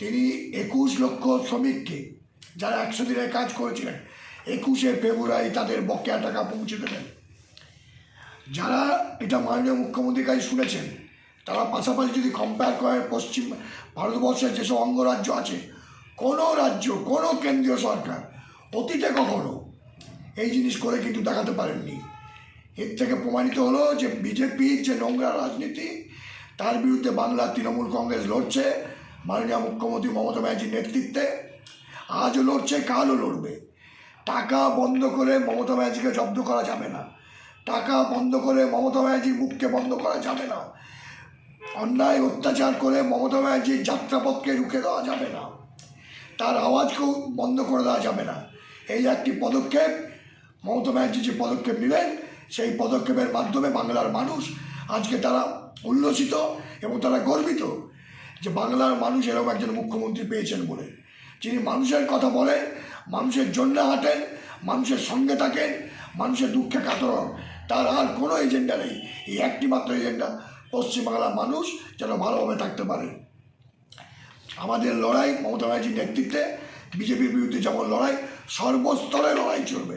তিনি 21 লক্ষ শ্রমিককে যারা 100 দিনের কাজ করেছিলেন 21শে ফেব্রুয়ারি তাদের বকেয়া টাকা পৌঁছে দেবেন। যারা এটা মাননীয় মুখ্যমন্ত্রীর কাছে শুনেছেন তারা পাশাপাশি যদি কম্পেয়ার করে পশ্চিম ভারতবর্ষের যেসব অঙ্গরাজ্য আছে, কোনো রাজ্য, কোনো কেন্দ্রীয় সরকার অতীতে কখনো এই জিনিস করে কিন্তু দেখাতে পারেননি। এর থেকে প্রমাণিত হলো যে বিজেপির যে নোংরা রাজনীতি তার বিরুদ্ধে বাংলার তৃণমূল কংগ্রেস লড়ছে মাননীয় মুখ্যমন্ত্রী মমতা ব্যানার্জির নেতৃত্বে। আজও লড়ছে, কালও লড়বে। টাকা বন্ধ করে মমতা ব্যানার্জিকে জব্দ করা যাবে না, টাকা বন্ধ করে মমতা ব্যানার্জির মুখকে বন্ধ করা যাবে না, অন্যায় অত্যাচার করে মমতা ব্যানার্জির যাত্রাপথকে রুখে দেওয়া যাবে না, তার আওয়াজকেও বন্ধ করে দেওয়া যাবে না। এই একটি পদক্ষেপ মমতা ব্যানার্জি যে পদক্ষেপ নিলেন, সেই পদক্ষেপের মাধ্যমে বাংলার মানুষ আজকে তারা উল্লসিত এবং তারা গর্বিত যে বাংলার মানুষ এরকম একজন মুখ্যমন্ত্রী পেয়েছেন বলে, যিনি মানুষের কথা বলেন, মানুষের জন্য হাঁটেন, মানুষের সঙ্গে থাকেন, মানুষের দুঃখে কাতর হন। তার আর কোনো এজেন্ডা নেই, এই একটি মাত্র এজেন্ডা, পশ্চিমবাংলার মানুষ যেন ভালোভাবে থাকতে পারে। আমাদের লড়াই মমতা ব্যানার্জির নেতৃত্বে বিজেপির বিরুদ্ধে যেমন লড়াই, সর্বস্তরে লড়াই চলবে।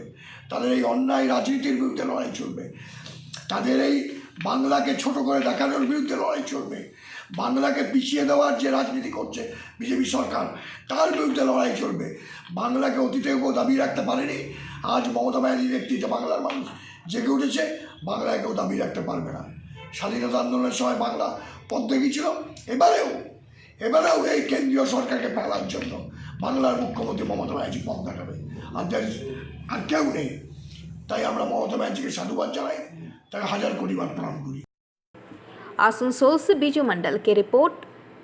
তাদের এই অন্যায় রাজনীতির বিরুদ্ধে লড়াই চলবে, তাদের এই বাংলাকে ছোট করে দেখানোর বিরুদ্ধে লড়াই চলবে, বাংলাকে পিছিয়ে দেওয়ার যে রাজনীতি করছে বিজেপি সরকার তার বিরুদ্ধে লড়াই চলবে। বাংলাকে অতীতে কেউ দাবি রাখতে পারেনি, আজ মমতা ব্যানার্জির নেতৃত্বে বাংলার মানুষ জেগে উঠেছে, বাংলায় কেউ দাবি রাখতে পারবে না। স্বাধীনতা আন্দোলনের সময় বাংলা পথ দেখিয়েছিল, এবারেও এই কেন্দ্রীয় সরকারকে ফেলার জন্য বাংলার মুখ্যমন্ত্রী মমতা ব্যানার্জি পথ দেখাবে। আর কেউ নেই। তাই আমরা মমতা ব্যানার্জিকে সাধুবাদ জানাই, তাকে 1000 কোটি বার প্রণাম করি। आसनसोल से बीजू मंडल की report,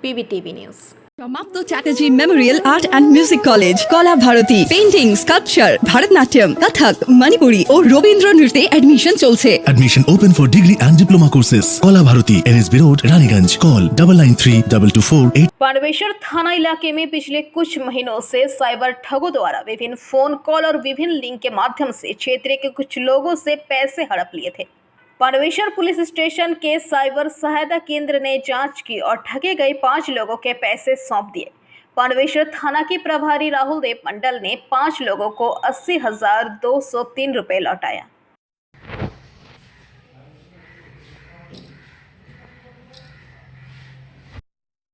PBTV news. Mapto Chatterjee Memorial Art and Music College, Kala Bharati, Painting, Sculpture, Bharatnatyam, Kathak, Manipuri ও রবীন্দ্র নৃত্যে অ্যাডমিশন চলছে। Admission open for degree and diploma courses. Kala Bharati, NSB Road, Raniganj. Call 993224 बाणवेश्वर थाना इलाके में पिछले कुछ महीनों से cyber ठगों द्वारा विभिन्न फोन कॉल और विभिन्न लिंक के माध्यम से क्षेत्र के कुछ लोगों से पैसे हड़प लिए थे। बाणवेश्वर पुलिस स्टेशन के साइबर सहायता केंद्र ने जांच की और ठगे गए 5 लोगों के पैसे सौंप दिए। बाणवेश्वर थाना के प्रभारी राहुल देव मंडल ने 5 लोगों को 80,203 रुपए लौटाया।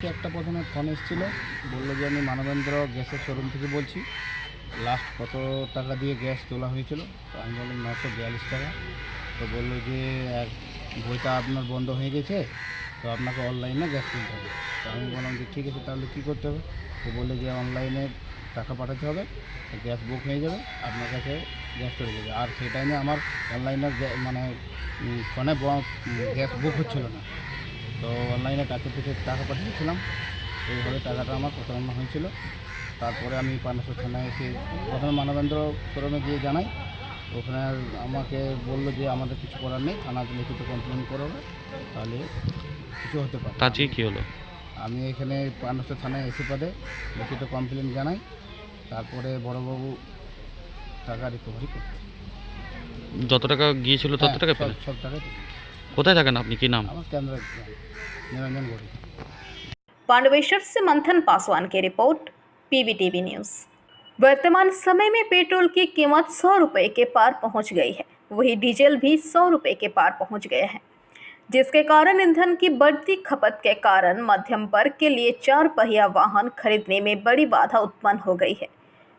একটা প্রথমে ফোন এসেছিল, বললো যে আমি মানবেন্দ্র গ্যাসের শোরুম থেকে বলছি, লাস্ট কত টাকা দিয়ে গ্যাস তোলা হয়েছিল। তো আমি বললাম 942 টাকা। তো বললো যে বইটা আপনার বন্ধ হয়ে গেছে, তো আপনাকে অনলাইনে গ্যাস তুলতে হবে। তো আমি বললাম যে ঠিক আছে, তাহলে কী করতে হবে? তো বললো যে অনলাইনে টাকা পাঠাতে হবে, গ্যাস বুক হয়ে যাবে, আপনার কাছে গ্যাস চলে যাবে। আর সেই টাইমে আমার অনলাইনে মানে ফোনে গ্যাস বুক হচ্ছিল না, তো অনলাইনে টাকা পাঠিয়েছিলাম। এইভাবে টাকাটা আমার প্রতারণা হয়েছিল। তারপরে আমি পানেশ্বর থানায় এসে প্রথমে মানবেন্দ্র শোরুমে গিয়ে জানাই। ওখানে আমাকে বললো যে আমাদের কিছু করার নেই, থানাতে লিখিত কমপ্লেন করবে, তাহলে কিছু হতে পারে। আজকে কী হলো? আমি এখানে পানেশ্বর থানায় এসে পদে লিখিত কমপ্লেন জানাই। তারপরে বড়বাবু টাকা রিকভারি করতে, যত টাকা গিয়েছিল তত টাকা পেলেন? সব টাকা। কোথায় থাকেন আপনি, কি নাম? আমার কেন্দ্র निरंजन गौरी। बाणवेश्वर से मंथन पासवान की रिपोर्ट, पीवीटीवी न्यूज़। वर्तमान समय में पेट्रोल की कीमत 100 रुपये के पार पहुंच गई है, वही डीजल भी 100 रुपये के पार पहुंच गया है, जिसके कारण ईंधन की बढ़ती खपत के कारण मध्यम वर्ग के लिए 4 पहिया वाहन खरीदने में बड़ी बाधा उत्पन्न हो गई है।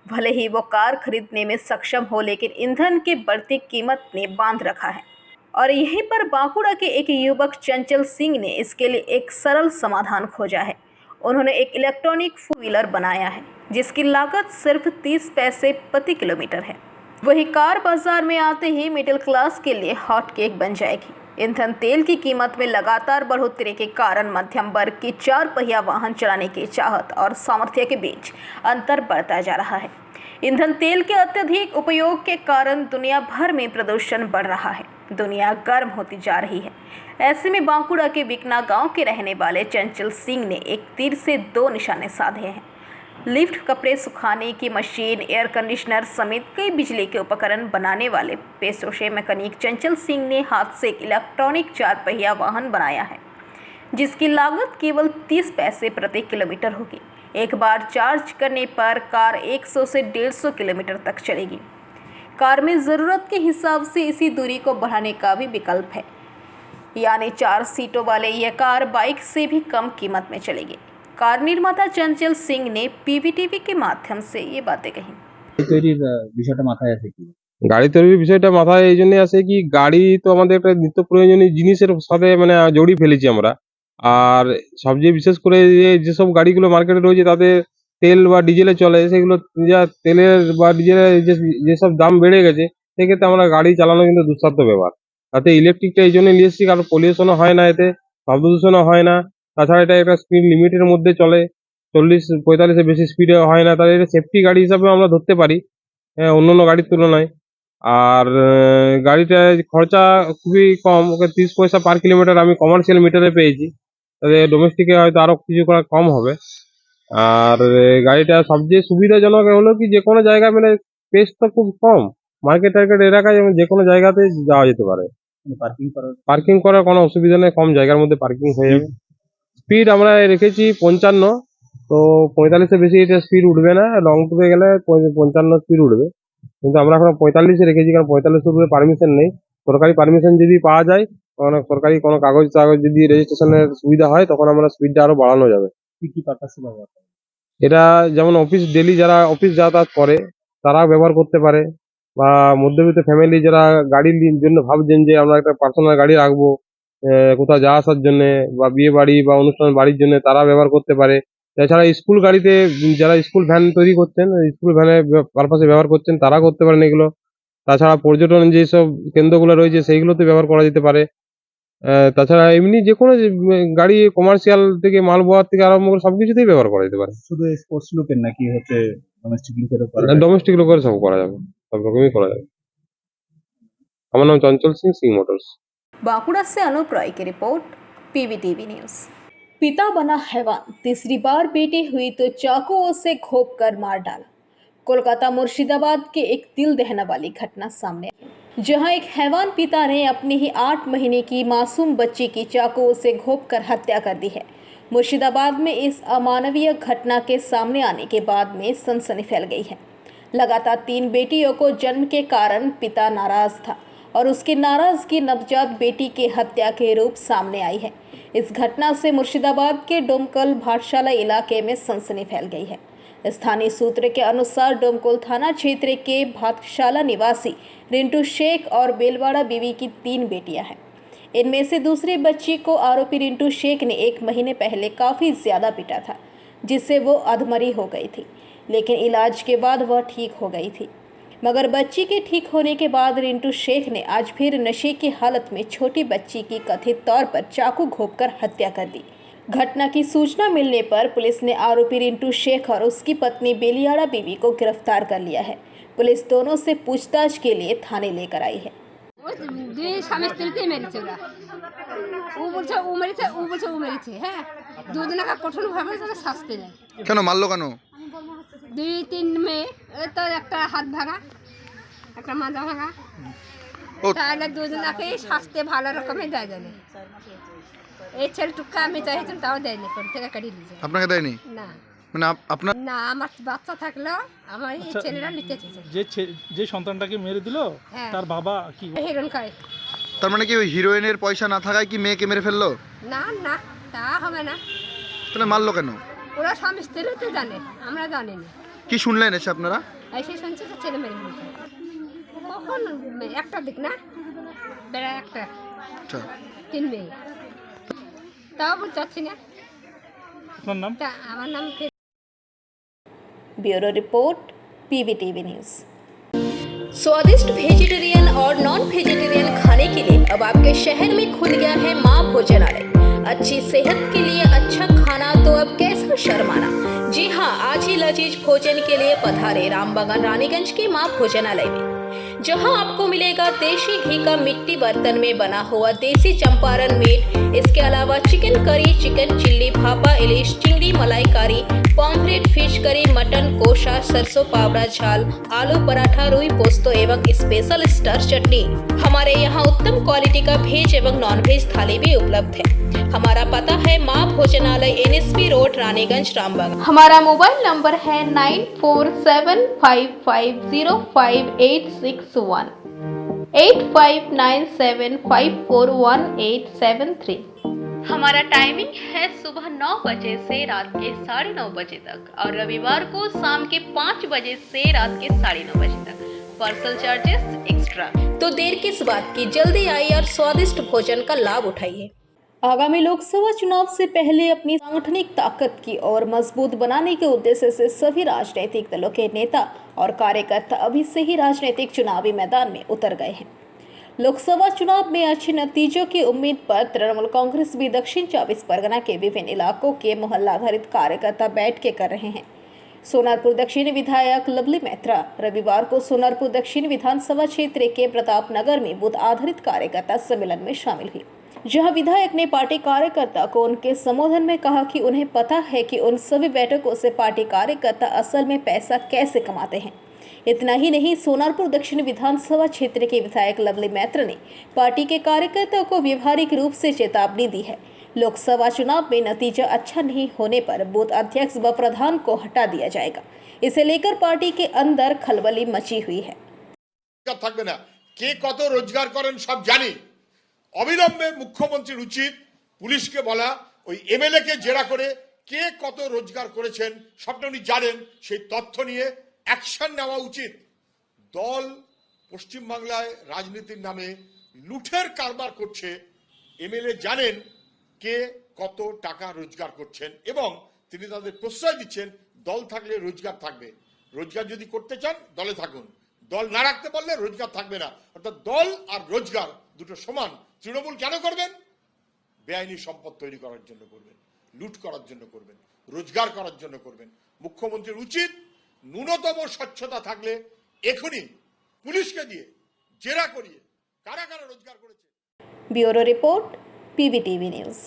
भले ही वो कार खरीदने में सक्षम हो, लेकिन ईंधन की बढ़ती कीमत ने बांध रखा है। और यहीं पर बांकुड़ा के एक युवक चंचल सिंह ने इसके लिए एक सरल समाधान खोजा है। उन्होंने एक इलेक्ट्रॉनिक 4 व्हीलर बनाया है, जिसकी लागत सिर्फ 30 पैसे प्रति किलोमीटर है। वही कार बाजार में आते ही मिडिल क्लास के लिए हॉट केक बन जाएगी। ईंधन तेल की कीमत में लगातार बढ़ोतरी के कारण मध्यम वर्ग की 4 पहिया वाहन चलाने की चाहत और सामर्थ्य के बीच अंतर बढ़ता जा रहा है। ईंधन तेल के अत्यधिक उपयोग के कारण दुनिया भर में प्रदूषण बढ़ रहा है, दुनिया गर्म होती जा रही है। ऐसे में बांकुड़ा के बिकना गांव के रहने वाले चंचल सिंह ने एक तीर से 2 निशाने साधे हैं। लिफ्ट, कपड़े सुखाने की मशीन, एयर कंडीशनर समेत कई बिजली के उपकरण बनाने वाले पेशे मैकेनिक चंचल सिंह ने हाथ से एक इलेक्ट्रॉनिक 4 पहिया वाहन बनाया है, जिसकी लागत केवल 30 पैसे प्रति किलोमीटर होगी। एक बार चार्ज करने पर कार 100 से 150 किलोमीटर तक चलेगी। कार में ज़रूरत के हिसाब से इसी दूरी को बढ़ाने का भी विकल्प है, यानी 4 सीटों वाले यह कार बाइक से भी कम कीमत में चलेगी। कार निर्माता चंचल सिंह ने पीवीटीवी के माध्यम से ये बातें कही। বিষয়টা মাথায় আছে কি? গাড়ি তৈরির বিষয়টা মাথায় এই জন্য আসে কি, গাড়ি তো আমাদের একটা নিত্য প্রয়োজনীয় জিনিসের সাথে মানে জড়িয়ে ফেলেছি আমরা। আর সবচেয়ে বিশেষ করে যেসব গাড়িগুলো মার্কেটে রয়েছে তাতে তেল বা ডিজেলে চলে, সেগুলো যা তেলের বা ডিজেলের যেসব দাম বেড়ে গেছে, সেক্ষেত্রে আমরা গাড়ি চালানো কিন্তু দুঃসাধ্য ব্যাপার। তাতে ইলেকট্রিকটা এই জন্য নিয়ে এসেছি, কারণ পলিউশনও হয় না, এতে শব্দ দূষণও হয় না। তাছাড়া এটা একটা স্পিড লিমিটের মধ্যে চলে, 40-45-এর বেশি স্পিডে হয় না, তাহলে এটা সেফটি গাড়ি হিসাবে আমরা ধরতে পারি অন্যান্য গাড়ির তুলনায়। আর গাড়িটার খরচা খুবই কম, ওকে 30 পয়সা পার কিলোমিটার আমি কমার্শিয়াল মিটারে পেয়েছি, তাহলে ডোমেস্টিকে হয়তো আরও কিছু কম হবে। আর গাড়িটা সবচেয়ে সুবিধাজনক হলো কি, যে কোনো জায়গায় মানে স্পেস তো খুব কম, মার্কেট টার্কেট এলাকায় যে কোনো জায়গাতে যাওয়া যেতে পারে। পার্কিং করার কোনো অসুবিধা নেই, কম জায়গার মধ্যে পার্কিং হয়ে যাবে। স্পিড আমরা রেখেছি 55, তো 45-এর বেশি এটা স্পিড উঠবে না, লং ট্যুরে গেলে 55 স্পিড উঠবে, কিন্তু আমরা এখন 45-এ রেখেছি, কারণ 45 উপরে পারমিশন নেই। সরকারি পারমিশন যদি পাওয়া যায়, সরকারি কোনো কাগজ যদি রেজিস্ট্রেশনের সুবিধা হয়, তখন আমরা স্পিডটা আরো বাড়ানো যাবে। কি কি পারপাসে ব্যবহার করা? এটা যেমন অফিস ডেলি যারা অফিস যাতায়াত করে তারা ব্যবহার করতে পারে, বা মধ্যবিত্ত ফ্যামিলি যারা গাড়ির জন্য ভাবছেন যে আমরা একটা পার্সোনাল গাড়ি রাখবো কোথাও যাওয়া আসার জন্য, বা বিয়ে বাড়ি বা অনুষ্ঠান বাড়ির জন্য, তারা ব্যবহার করতে পারে। এছাড়া স্কুল গাড়িতে যারা স্কুল ভ্যান তৈরি করছেন, স্কুল ভ্যানের পারপাসে ব্যবহার করছেন, তারা করতে পারেন এগুলো। তাছাড়া পর্যটন যেসব কেন্দ্রগুলো রয়েছে সেইগুলোতে ব্যবহার করা যেতে পারে। তাছাড়া এমনি যে কোনো গাড়ি কমার্শিয়াল থেকে মাল বোয়ার থেকে আরম্ভ করে সব কিছুতেই ব্যবহার করা যেতে পারে। শুধু স্পোর্টস লুকের নাকি হচ্ছে ডোমেস্টিক লুকেরও ডোমেস্টিক লোকের সব করা যাবে, সব রকমই করা যাবে। আমার নাম চঞ্চল সিং, সিং মোটরস। बांकुड़ा से अनूप रॉय की रिपोर्ट, पीवीटीवी न्यूज। पिता बना हैवान, तीसरी बार बेटी हुई तो चाकुओं से घोंप कर मार डाला। कोलकाता मुर्शिदाबाद के एक दिल दहने वाली घटना सामने आई, जहां एक हैवान पिता ने अपनी ही 8 महीने की मासूम बच्ची की चाकुओं से घोंप कर हत्या कर दी है। मुर्शिदाबाद में इस अमानवीय घटना के सामने आने के बाद में सनसनी फैल गई है। लगातार 3 बेटियों को जन्म के कारण पिता नाराज था और उसकी नाराजगी नवजात बेटी की हत्या के रूप सामने आई है। इस घटना से मुर्शिदाबाद के डोमकल भाटशाला इलाके में सनसनी फैल गई है। स्थानीय सूत्र के अनुसार डोमकल थाना क्षेत्र के भाटशाला निवासी रिंटू शेख और बेलवाड़ा बीवी की 3 बेटियां हैं। इनमें से दूसरी बच्ची को आरोपी रिंटू शेख ने 1 महीने पहले काफ़ी ज़्यादा पीटा था, जिससे वो अधमरी हो गई थी, लेकिन इलाज के बाद वह ठीक हो गई थी। मगर बच्ची के ठीक होने के बाद रिंटू शेख ने आज फिर नशे की हालत में छोटी बच्ची की कथित तौर पर चाकू घोंपकर हत्या कर दी। घटना की सूचना मिलने पर पुलिस ने आरोपी रिंटू शेख और उसकी पत्नी बेलियाड़ा बीवी को गिरफ्तार कर लिया है। पुलिस दोनों से पूछताछ के लिए थाने लेकर आई है। স্বামী স্ত্রীতে মেরেছে ওরা, ও বলছে ও মেরেছে, ও বলছে ও মেরেছে। হ্যাঁ, দুজনকে কঠোরভাবে তাদের শাস্তি দেয়। কেন মারলো কেন? 2-3 মেয়ে, তো একটা হাত ভাঙা, একটা মাজা ভাঙা, তাহলে দুজনকে শাস্তি ভালো রকমের দেয় জানে। এই ছেলেটুকু আমি চাইছিলাম, তাও দেয়নি, কোন থেকে কাটিয়ে দিয়েছে। আপনাকে দেয়নি? না, মানে আপনার না, আমার বাচ্চা থাকলেও আমার এই ছেলেরা নিতে চেয়েছে। যে সন্তানটাকে মেরে দিল তার বাবা কি হেরোইন খায়। তার মানে কি ওই হিরোইনের পয়সা না থাকায় কি মেয়েকে মেরে ফেললো? না না, তা হবে না। তাহলে মারলো কেন? ওরা স্বামী স্ত্রীতে জানে, আমরা জানি না। কি শুনলেন এসে আপনারা? এসে শুনছি যে ছেলে মেরে ফেলছে। কখন একটা দিক না, বেড়া একটা, আচ্ছা 3 মেয়ে, তাও বলতে চাচ্ছি না। আপনার নাম? আমার নাম ब्यूरो रिपोर्ट, पीवीटीवी न्यूज। स्वादिष्ट वेजिटेरियन और नॉन वेजिटेरियन खाने के लिए अब आपके शहर में खुल गया है माँ भोजनालय। अच्छी सेहत के लिए अच्छा खाना तो अब कैसा शर्माना। जी हाँ, आज ही लजीज भोजन के लिए पधारे रामबागान रानीगंज के माँ भोजनालय में, जहां आपको मिलेगा देशी घी का मिट्टी बर्तन में बना हुआ देसी चंपारण मीट। इसके अलावा chicken curry, chicken chilli, bhapa ilish, chingri malaikari, pomfret, fish curry, mutton kosha, सरसों पावड़ा झाल, आलू पराठा, रुई पोस्तो एवं स्पेशल स्टार चटनी। हमारे यहाँ उत्तम क्वालिटी का वेज एवं नॉन वेज थाली भी उपलब्ध है। हमारा पता है माँ भोजनालय, NSP रोड, रानीगंज, रामबाग। हमारा मोबाइल नंबर है 9475505861, 8597541873। हमारा टाइमिंग है सुबह 9 बजे से रात के 9:30 बजे तक और रविवार को शाम के 5 बजे से रात के 9:30 बजे तक। Parcel charges extra. तो देर किस बात की, जल्दी आइए और स्वादिष्ट भोजन का लाभ उठाइए। आगामी लोकसभा चुनाव से पहले अपनी सांगठनिक ताकत की और मजबूत बनाने के उद्देश्य से सभी राजनीतिक दलों के नेता और कार्यकर्ता अभी से ही राजनीतिक चुनावी मैदान में उतर गए हैं। लोकसभा चुनाव में अच्छे नतीजों की उम्मीद पर तृणमूल कांग्रेस भी दक्षिण 24 परगना के विभिन्न इलाकों के मोहल्ला आधारित कार्यकर्ता बैठकें कर रहे हैं। सोनारपुर दक्षिण विधायक लवली मैत्रा रविवार को सोनारपुर दक्षिण विधानसभा क्षेत्र के प्रताप नगर में बूथ आधारित कार्यकर्ता सम्मेलन में शामिल हुई, जहां विधायक ने पार्टी कार्यकर्ता को उनके संबोधन में कहा कि उन्हें पता है कि उन सभी बैठकों से पार्टी कार्यकर्ता असल में पैसा कैसे कमाते हैं। इतना ही नहीं, सोनारपुर दक्षिण विधानसभा क्षेत्र के विधायक लवली मैत्र ने पार्टी के कार्यकर्ताओं को व्यवहारिक रूप से चेतावनी दी है। लोकसभा चुनाव में नतीजा अच्छा नहीं होने पर बूथ अध्यक्ष व प्रधान को हटा दिया जाएगा। इसे लेकर पार्टी के अंदर खलबली मची हुई है। থাকবে না, কে কত রোজগার করেন সব জানি। অবিলম্বে মুখ্যমন্ত্রীর উচিত পুলিশকে বলা, ওই এমএলএ কে জেরা করে কে কত রোজগার করেছেন সবটা উনি জানেন, সেই তথ্য নিয়ে অ্যাকশন নেওয়া উচিত। দল পশ্চিমবাংলায় রাজনীতির নামে লুঠের কারবার করছে। এমএলএ জানেন কে কত টাকা রোজগার করছেন এবং তিনি তাদের প্রশ্রয় দিচ্ছেন দল থাকলে রোজগার থাকবে। রোজগার যদি করতে চান দলে থাকুন, দল না রাখতে পারলে রোজগার থাকবে না। অর্থাৎ দল আর রোজগার দুটো সমান। তৃণমূল কেন করবেন? বেআইনি সম্পদ তৈরি করার জন্য করবেন, লুট করার জন্য করবেন, রোজগার করার জন্য করবেন। মুখ্যমন্ত্রীর উচিত ন্যূনতম স্বচ্ছতা থাকলে এখনই পুলিশকে দিয়ে জেরা করিয়ে কারা কারা রোজগার करेছে। Bureau report PVTV news.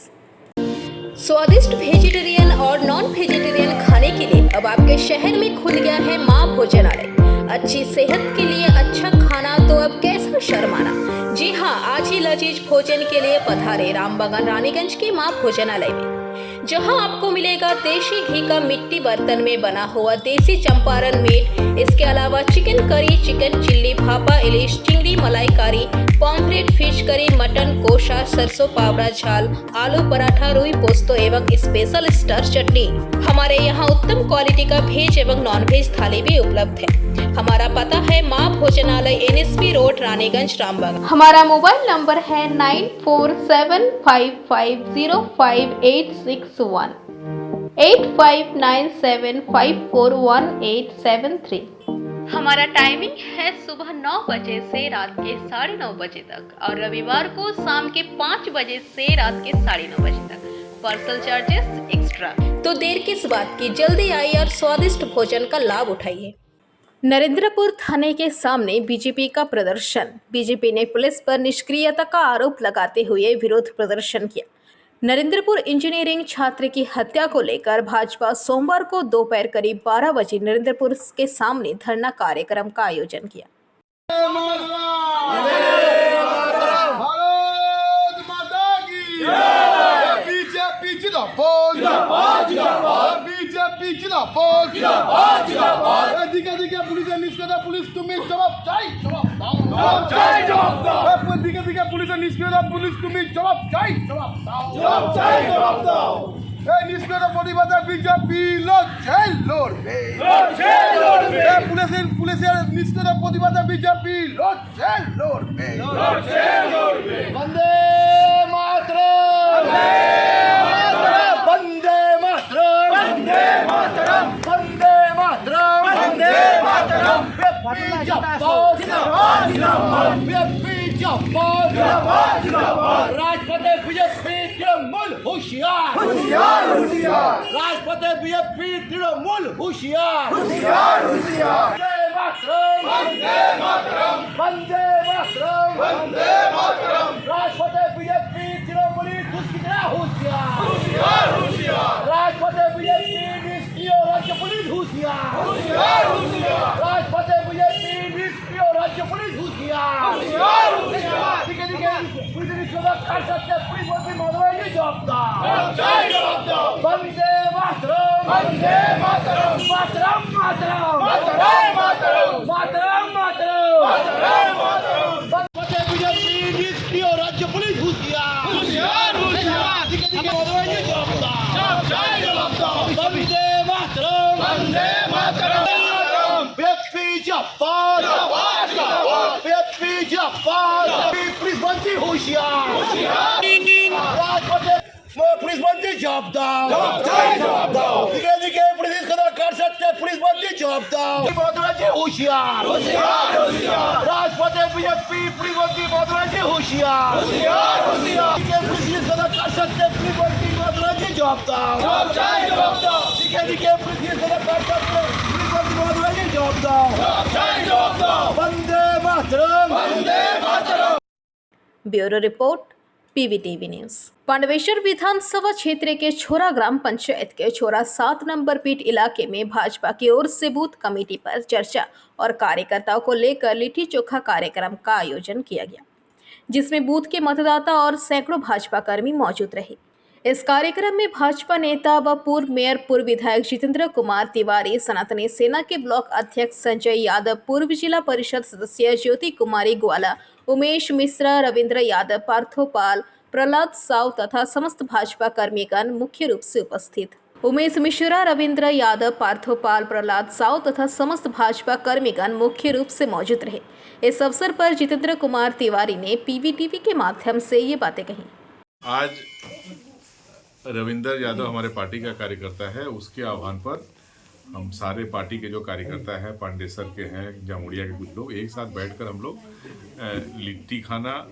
स्वादिष्ट वेजिटेरियन और नॉन वेजिटेरियन खाने के लिए अब आपके शहर में खुल गया है माँ भोजनालय। अच्छी सेहत के लिए अच्छा खाना तो अब कैसा शर्माना। जी हाँ, आज ही लजीज भोजन के लिए पधारे रामबागान रानीगंज के माँ भोजनालय में, जहां आपको मिलेगा देशी घी का मिट्टी बर्तन में बना हुआ देसी चंपारण मीट। इसके अलावा chicken curry, chicken chilli, bhapa ilish, चिंगड़ी मलाई, pomfret, fish curry, mutton kosha, सरसों पावड़ा झाल, आलू पराठा, रुई पोस्तो एवं स्पेशल स्टार चटनी। हमारे यहाँ उत्तम क्वालिटी का वेज एवं नॉन वेज थाली भी उपलब्ध है। हमारा पता है माँ भोजनालय, NSP रोड, रानीगंज, रामबाग। हमारा मोबाइल नंबर है 9475505861, 8597541873। हमारा टाइमिंग है सुबह 9 बजे से रात के 9:30 बजे तक और रविवार को शाम के 5 बजे से रात के 9:30 बजे तक। Parcel charges extra. तो देर किस बात की, जल्दी आइए और स्वादिष्ट भोजन का लाभ उठाइए। नरेंद्रपुर थाने के सामने बीजेपी का प्रदर्शन। बीजेपी ने पुलिस पर निष्क्रियता का आरोप लगाते हुए विरोध प्रदर्शन किया। नरेंद्रपुर इंजीनियरिंग छात्र की हत्या को लेकर भाजपा सोमवार को दोपहर करीब 12 बजे नरेंद्रपुर के सामने धरना कार्यक्रम का आयोजन किया। राजपथे बीजेपी तृणमूल होशियार, राजपथे बीजेपी तृणमूल होशियार, वंदे मातरम, वंदे मातरम, राजपथे बीजेपी तृणमूल दुष्कितरा होशियार, राजपथे बीजेपी निष्क्रिय राज्य पुलिस होशियार, राजपथे बीजेपी निष्क्रिय राज्य पुलिस होशियार। पुलिस मंत्री महोदय जी जवाबदार। वंदे मातरम, वंदे मातरम, मातरम मातरम, मातरम मातरम, बीजेपी निष्क्रिय राज्य पुलिस होशियार, महोदय जी जवाबदार। वंदे मातरम, वंदे मातरम, बीजेपी जवाबदार, पुलिस मंत्री होशियार, पुलिस मंत्री जवाबदार, पुलिस खबर कर सकते पुलिस मंत्री जवाबदार, होशियार, राजपथे बीजेपी पुलिस मंत्री महोदय होशियार, पुलिस खबर कर सकते पुलिस मंत्री महोदय जवाबदार, पुलिस खबर कर सकते पुलिस मंत्री महोदय जवाबदार। Vande Mataram, Vande Mataram. Bureau report PVTV news. Pandaveshwar विधानसभा क्षेत्र के छोरा ग्राम पंचायत के छोरा 7 नंबर पीठ इलाके में भाजपा की ओर से बूथ कमेटी पर चर्चा और कार्यकर्ताओं को लेकर लिट्टी चोखा कार्यक्रम का आयोजन किया गया, जिसमें बूथ के मतदाता और सैकड़ों भाजपा कर्मी मौजूद रहे। इस कार्यक्रम में भाजपा नेता व पूर्व मेयर पूर्व विधायक जितेंद्र कुमार तिवारी, सनातनी सेना के ब्लॉक अध्यक्ष संजय यादव, पूर्व जिला परिषद सदस्य ज्योति कुमारी ग्वाला, उमेश मिश्रा, रविंद्र यादव, पार्थोपाल, प्रहलाद साव तथा समस्त भाजपा कर्मीगण मुख्य रूप से उपस्थित। उमेश मिश्रा, रविंद्र यादव, पार्थोपाल, प्रहलाद साव तथा समस्त भाजपा कर्मीगण मुख्य रूप से मौजूद रहे। इस अवसर पर जितेंद्र कुमार तिवारी ने पीवीटीवी के माध्यम से ये बातें कही। आज रविंद्र यादव हमारे पार्टी का कार्यकर्ता है, उसके आह्वान पर हम सारे पार्टी के जो कार्यकर्ता हैं, पांडेसर के हैं, जामुड़िया के कुछ लोग, एक साथ बैठकर हम लोग लिट्टी खाना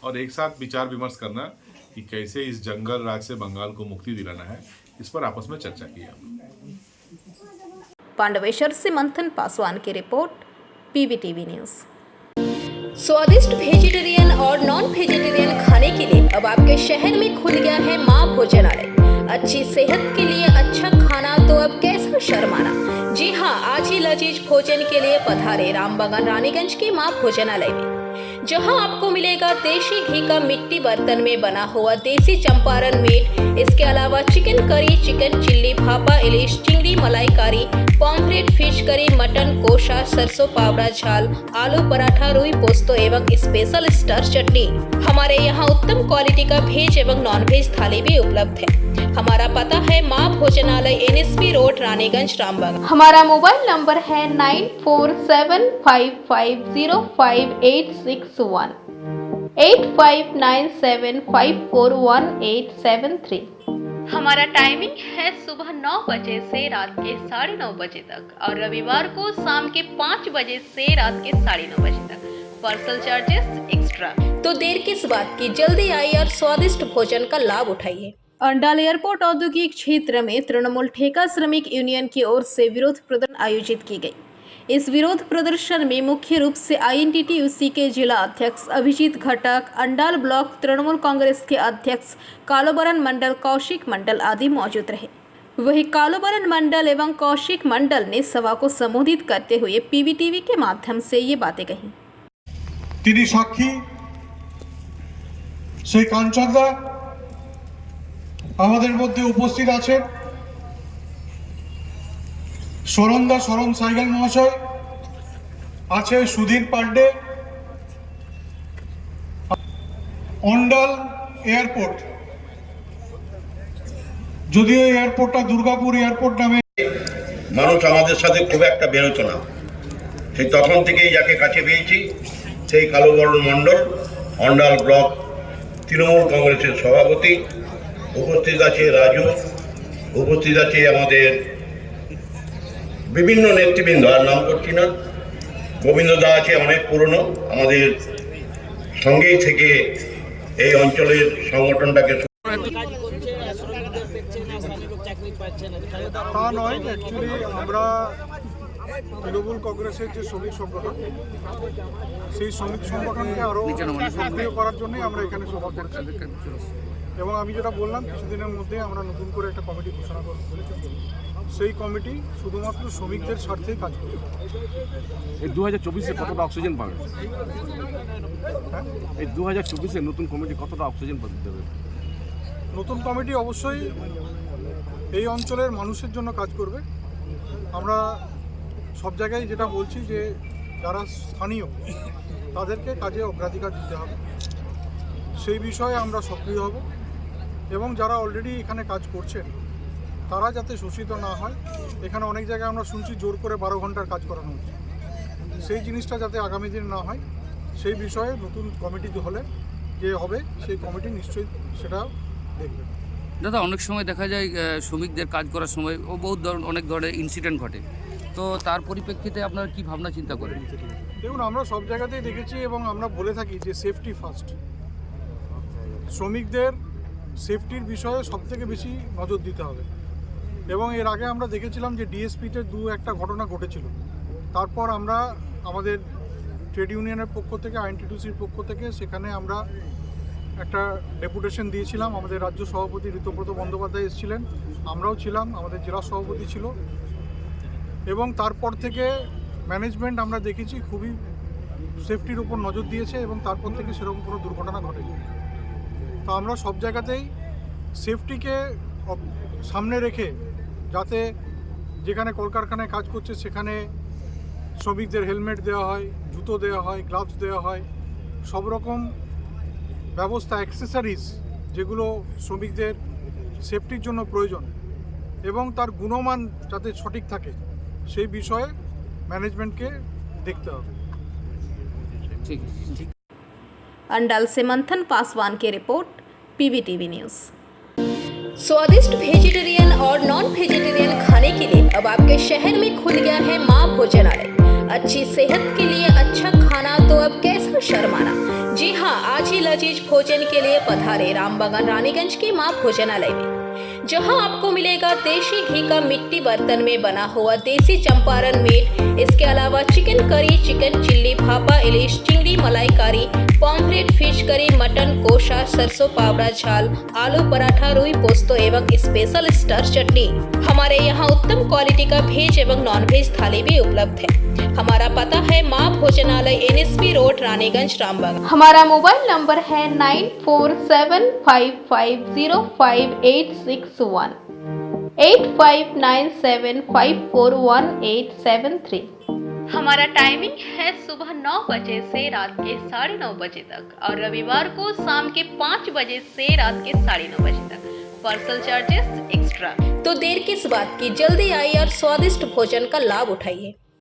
और एक साथ विचार विमर्श करना कि कैसे इस जंगल राज से बंगाल को मुक्ति दिलाना है, इस पर आपस में चर्चा की हम। पांडवेश्वर से मंथन पासवान की रिपोर्ट, पीवीटीवी न्यूज़। स्वादिष्ट वेजिटेरियन और नॉन वेजिटेरियन खाने के लिए अब आपके शहर में खुल गया है माँ भोजनालय। अच्छी सेहत के लिए अच्छा खाना तो अब कैसा शर्माना। जी हाँ, आज ही लजीज भोजन के लिए पधारे रामबागान रानीगंज के माँ भोजनालय में, जहां आपको मिलेगा देशी घी का मिट्टी बर्तन में बना हुआ देसी चंपारण मीट। इसके अलावा chicken curry, chicken chilli, bhapa ilish, chingri malaikari, pomfret, fish curry, mutton kosha, सरसों पावड़ा झाल, आलू पराठा, रुई पोस्तो एवं स्पेशल स्टार चटनी। हमारे यहाँ उत्तम क्वालिटी का वेज एवं नॉन वेज थाली भी उपलब्ध है। हमारा पता है माँ भोजनालय, NSP रोड, रानीगंज, रामबाग। हमारा मोबाइल नंबर है 9475505861, 8597541873। हमारा टाइमिंग है सुबह 9 बजे से रात के 9:30 बजे तक और रविवार को शाम के 5 बजे से रात के 9:30 बजे तक। Parcel charges extra. तो देर किस बात की, जल्दी आइए और स्वादिष्ट भोजन का लाभ उठाइए। अंडाल एयरपोर्ट औद्योगिक क्षेत्र में तृणमूल ठेका श्रमिक यूनियन की ओर से विरोध प्रदर्शन आयोजित की गई। इस विरोध प्रदर्शन में मुख्य रूप से INTTUC के जिला अध्यक्ष अभिजीत घटक, अंडाल ब्लॉक तृणमूल कांग्रेस के अध्यक्ष कालोबरन मंडल, कौशिक मंडल आदि मौजूद रहे। वहीं कालोबरन मंडल एवं कौशिक मंडल ने सभा को संबोधित करते हुए PVTV के माध्यम से ये बातें कही। তিনি সাক্ষী, সেই কাঞ্চনদা আমাদের মধ্যে উপস্থিত আছেন, শরণদা, শরণ সাইকেল মহাশয় আছে, সুধীর পান্ডে। অন্ডাল এয়ারপোর্ট, যদিও এয়ারপোর্টটা দুর্গাপুর এয়ারপোর্ট নামে মানুষ আমাদের সাথে খুব একটা বেরোতো না, সেই তখন থেকেই যাকে কাছে পেয়েছি সেই কালোবরণ মণ্ডল, অন্ডাল ব্লক তৃণমূল কংগ্রেসের সভাপতি। উপস্থিত আছে রাজু, উপস্থিত আছে আমাদের বিভিন্ন নেতৃবৃন্দ, আর নাম করছি না। গোবিন্দদা আছে, অনেক পুরনো, আমাদের সঙ্গেই থেকে এই অঞ্চলের সংগঠনটাকে। তা নয়, অ্যাকচুয়ালি আমরা তৃণমূল কংগ্রেসের যে শ্রমিক সংগঠন, সেই শ্রমিক সংগঠনকে আরও সক্রিয় করার জন্যই আমরা এখানে সভা করছি। এবং আমি যেটা বললাম, কিছুদিনের মধ্যে আমরা নতুন করে একটা কমিটি ঘোষণা করেছি। সেই কমিটি শুধুমাত্র শ্রমিকদের স্বার্থেই কাজ করবে। এই 2024-এ কতটা অক্সিজেন পাবে? এই 2024-এ নতুন কমিটি কতটা অক্সিজেন দেবে? নতুন কমিটি অবশ্যই এই অঞ্চলের মানুষের জন্য কাজ করবে। আমরা সব জায়গায় যেটা বলছি যে যারা স্থানীয় তাদেরকে কাজে অগ্রাধিকার দিতে হবে, সেই বিষয়ে আমরা সক্রিয় হব। এবং যারা অলরেডি এখানে কাজ করছেন তারা যাতে শোষিত না হয়। এখানে অনেক জায়গায় আমরা শুনছি জোর করে 12 ঘন্টার কাজ করানো হচ্ছে, সেই জিনিসটা যাতে আগামী দিন না হয় সেই বিষয়ে নতুন কমিটি হলে যে হবে, সেই কমিটি নিশ্চয়ই সেটা দেখবে। দাদা, অনেক সময় দেখা যায় শ্রমিকদের কাজ করার সময় অনেক ধরনের ইনসিডেন্ট ঘটে, তো তার পরিপ্রেক্ষিতে আপনারা কি ভাবনা চিন্তা করেন? দেখুন, আমরা সব জায়গাতেই দেখেছি এবং আমরা বলে থাকি যে সেফটি ফার্স্ট। শ্রমিকদের সেফটির বিষয়ে সবথেকে বেশি নজর দিতে হবে। এবং এর আগে আমরা দেখেছিলাম যে ডিএসপিতে 2-1টা ঘটনা ঘটেছিল। তারপর আমরা আমাদের ট্রেড ইউনিয়নের পক্ষ থেকে, INTTUCর পক্ষ থেকে সেখানে আমরা একটা ডেপুটেশন দিয়েছিলাম। আমাদের রাজ্য সভাপতি ঋতব্রত বন্দ্যোপাধ্যায় এসেছিলেন, আমরাও ছিলাম, আমাদের জেলা সভাপতি ছিল। এবং তারপর থেকে ম্যানেজমেন্ট আমরা দেখেছি খুবই সেফটির উপর নজর দিয়েছে এবং তারপর থেকে সেরকম কোনো দুর্ঘটনা ঘটেনি। তো আমরা সব জায়গাতেই সেফটিকে সামনে রেখে, যাতে যেখানে কলকারখানায় কাজ করছে সেখানে শ্রমিকদের হেলমেট দেওয়া হয়, জুতো দেওয়া হয়, গ্লাভস দেওয়া হয়, সব রকম ব্যবস্থা, অ্যাক্সেসরিজ যেগুলো শ্রমিকদের সেফটির জন্য প্রয়োজন এবং তার গুণমান যাতে সঠিক থাকে সেই বিষয়ে मैनेजमेंट के देखते হবে। ठीक। अंडाल से मंथन पासवान की रिपोर्ट, PVTV न्यूज़। स्वादिष्ट वेजिटेरियन और नॉन वेजिटेरियन खाने के लिए अब आपके शहर में खुल गया है माँ भोजनालय। अच्छी सेहत के लिए अच्छा खाना तो अब कैसा शर्माना। जी हाँ, आज ही लजीज भोजन के लिए पधारे रामबागान रानीगंज के मां भोजनालय में, जहां आपको मिलेगा देशी घी का मिट्टी बर्तन में बना हुआ देसी चंपारण मीट। इसके अलावा chicken curry, chicken chilli, bhapa ilish, chingri malaikari, pomfret, fish curry, mutton kosha, सरसों पावड़ा झाल, आलू पराठा, रुई पोस्तो एवं स्पेशल स्टार चटनी। हमारे यहाँ उत्तम क्वालिटी का वेज एवं नॉन वेज थाली भी उपलब्ध है। हमारा पता है माँ भोजनालय, NSP रोड, रानीगंज, रामबाग। हमारा मोबाइल नंबर है 9475505861, 8597541873। हमारा टाइमिंग है सुबह 9 बजे से रात के 9:30 बजे तक और रविवार को शाम के 5 बजे से रात के 9:30 बजे तक। Parcel charges extra. तो देर किस बात की, जल्दी आइए और स्वादिष्ट भोजन का लाभ उठाइए।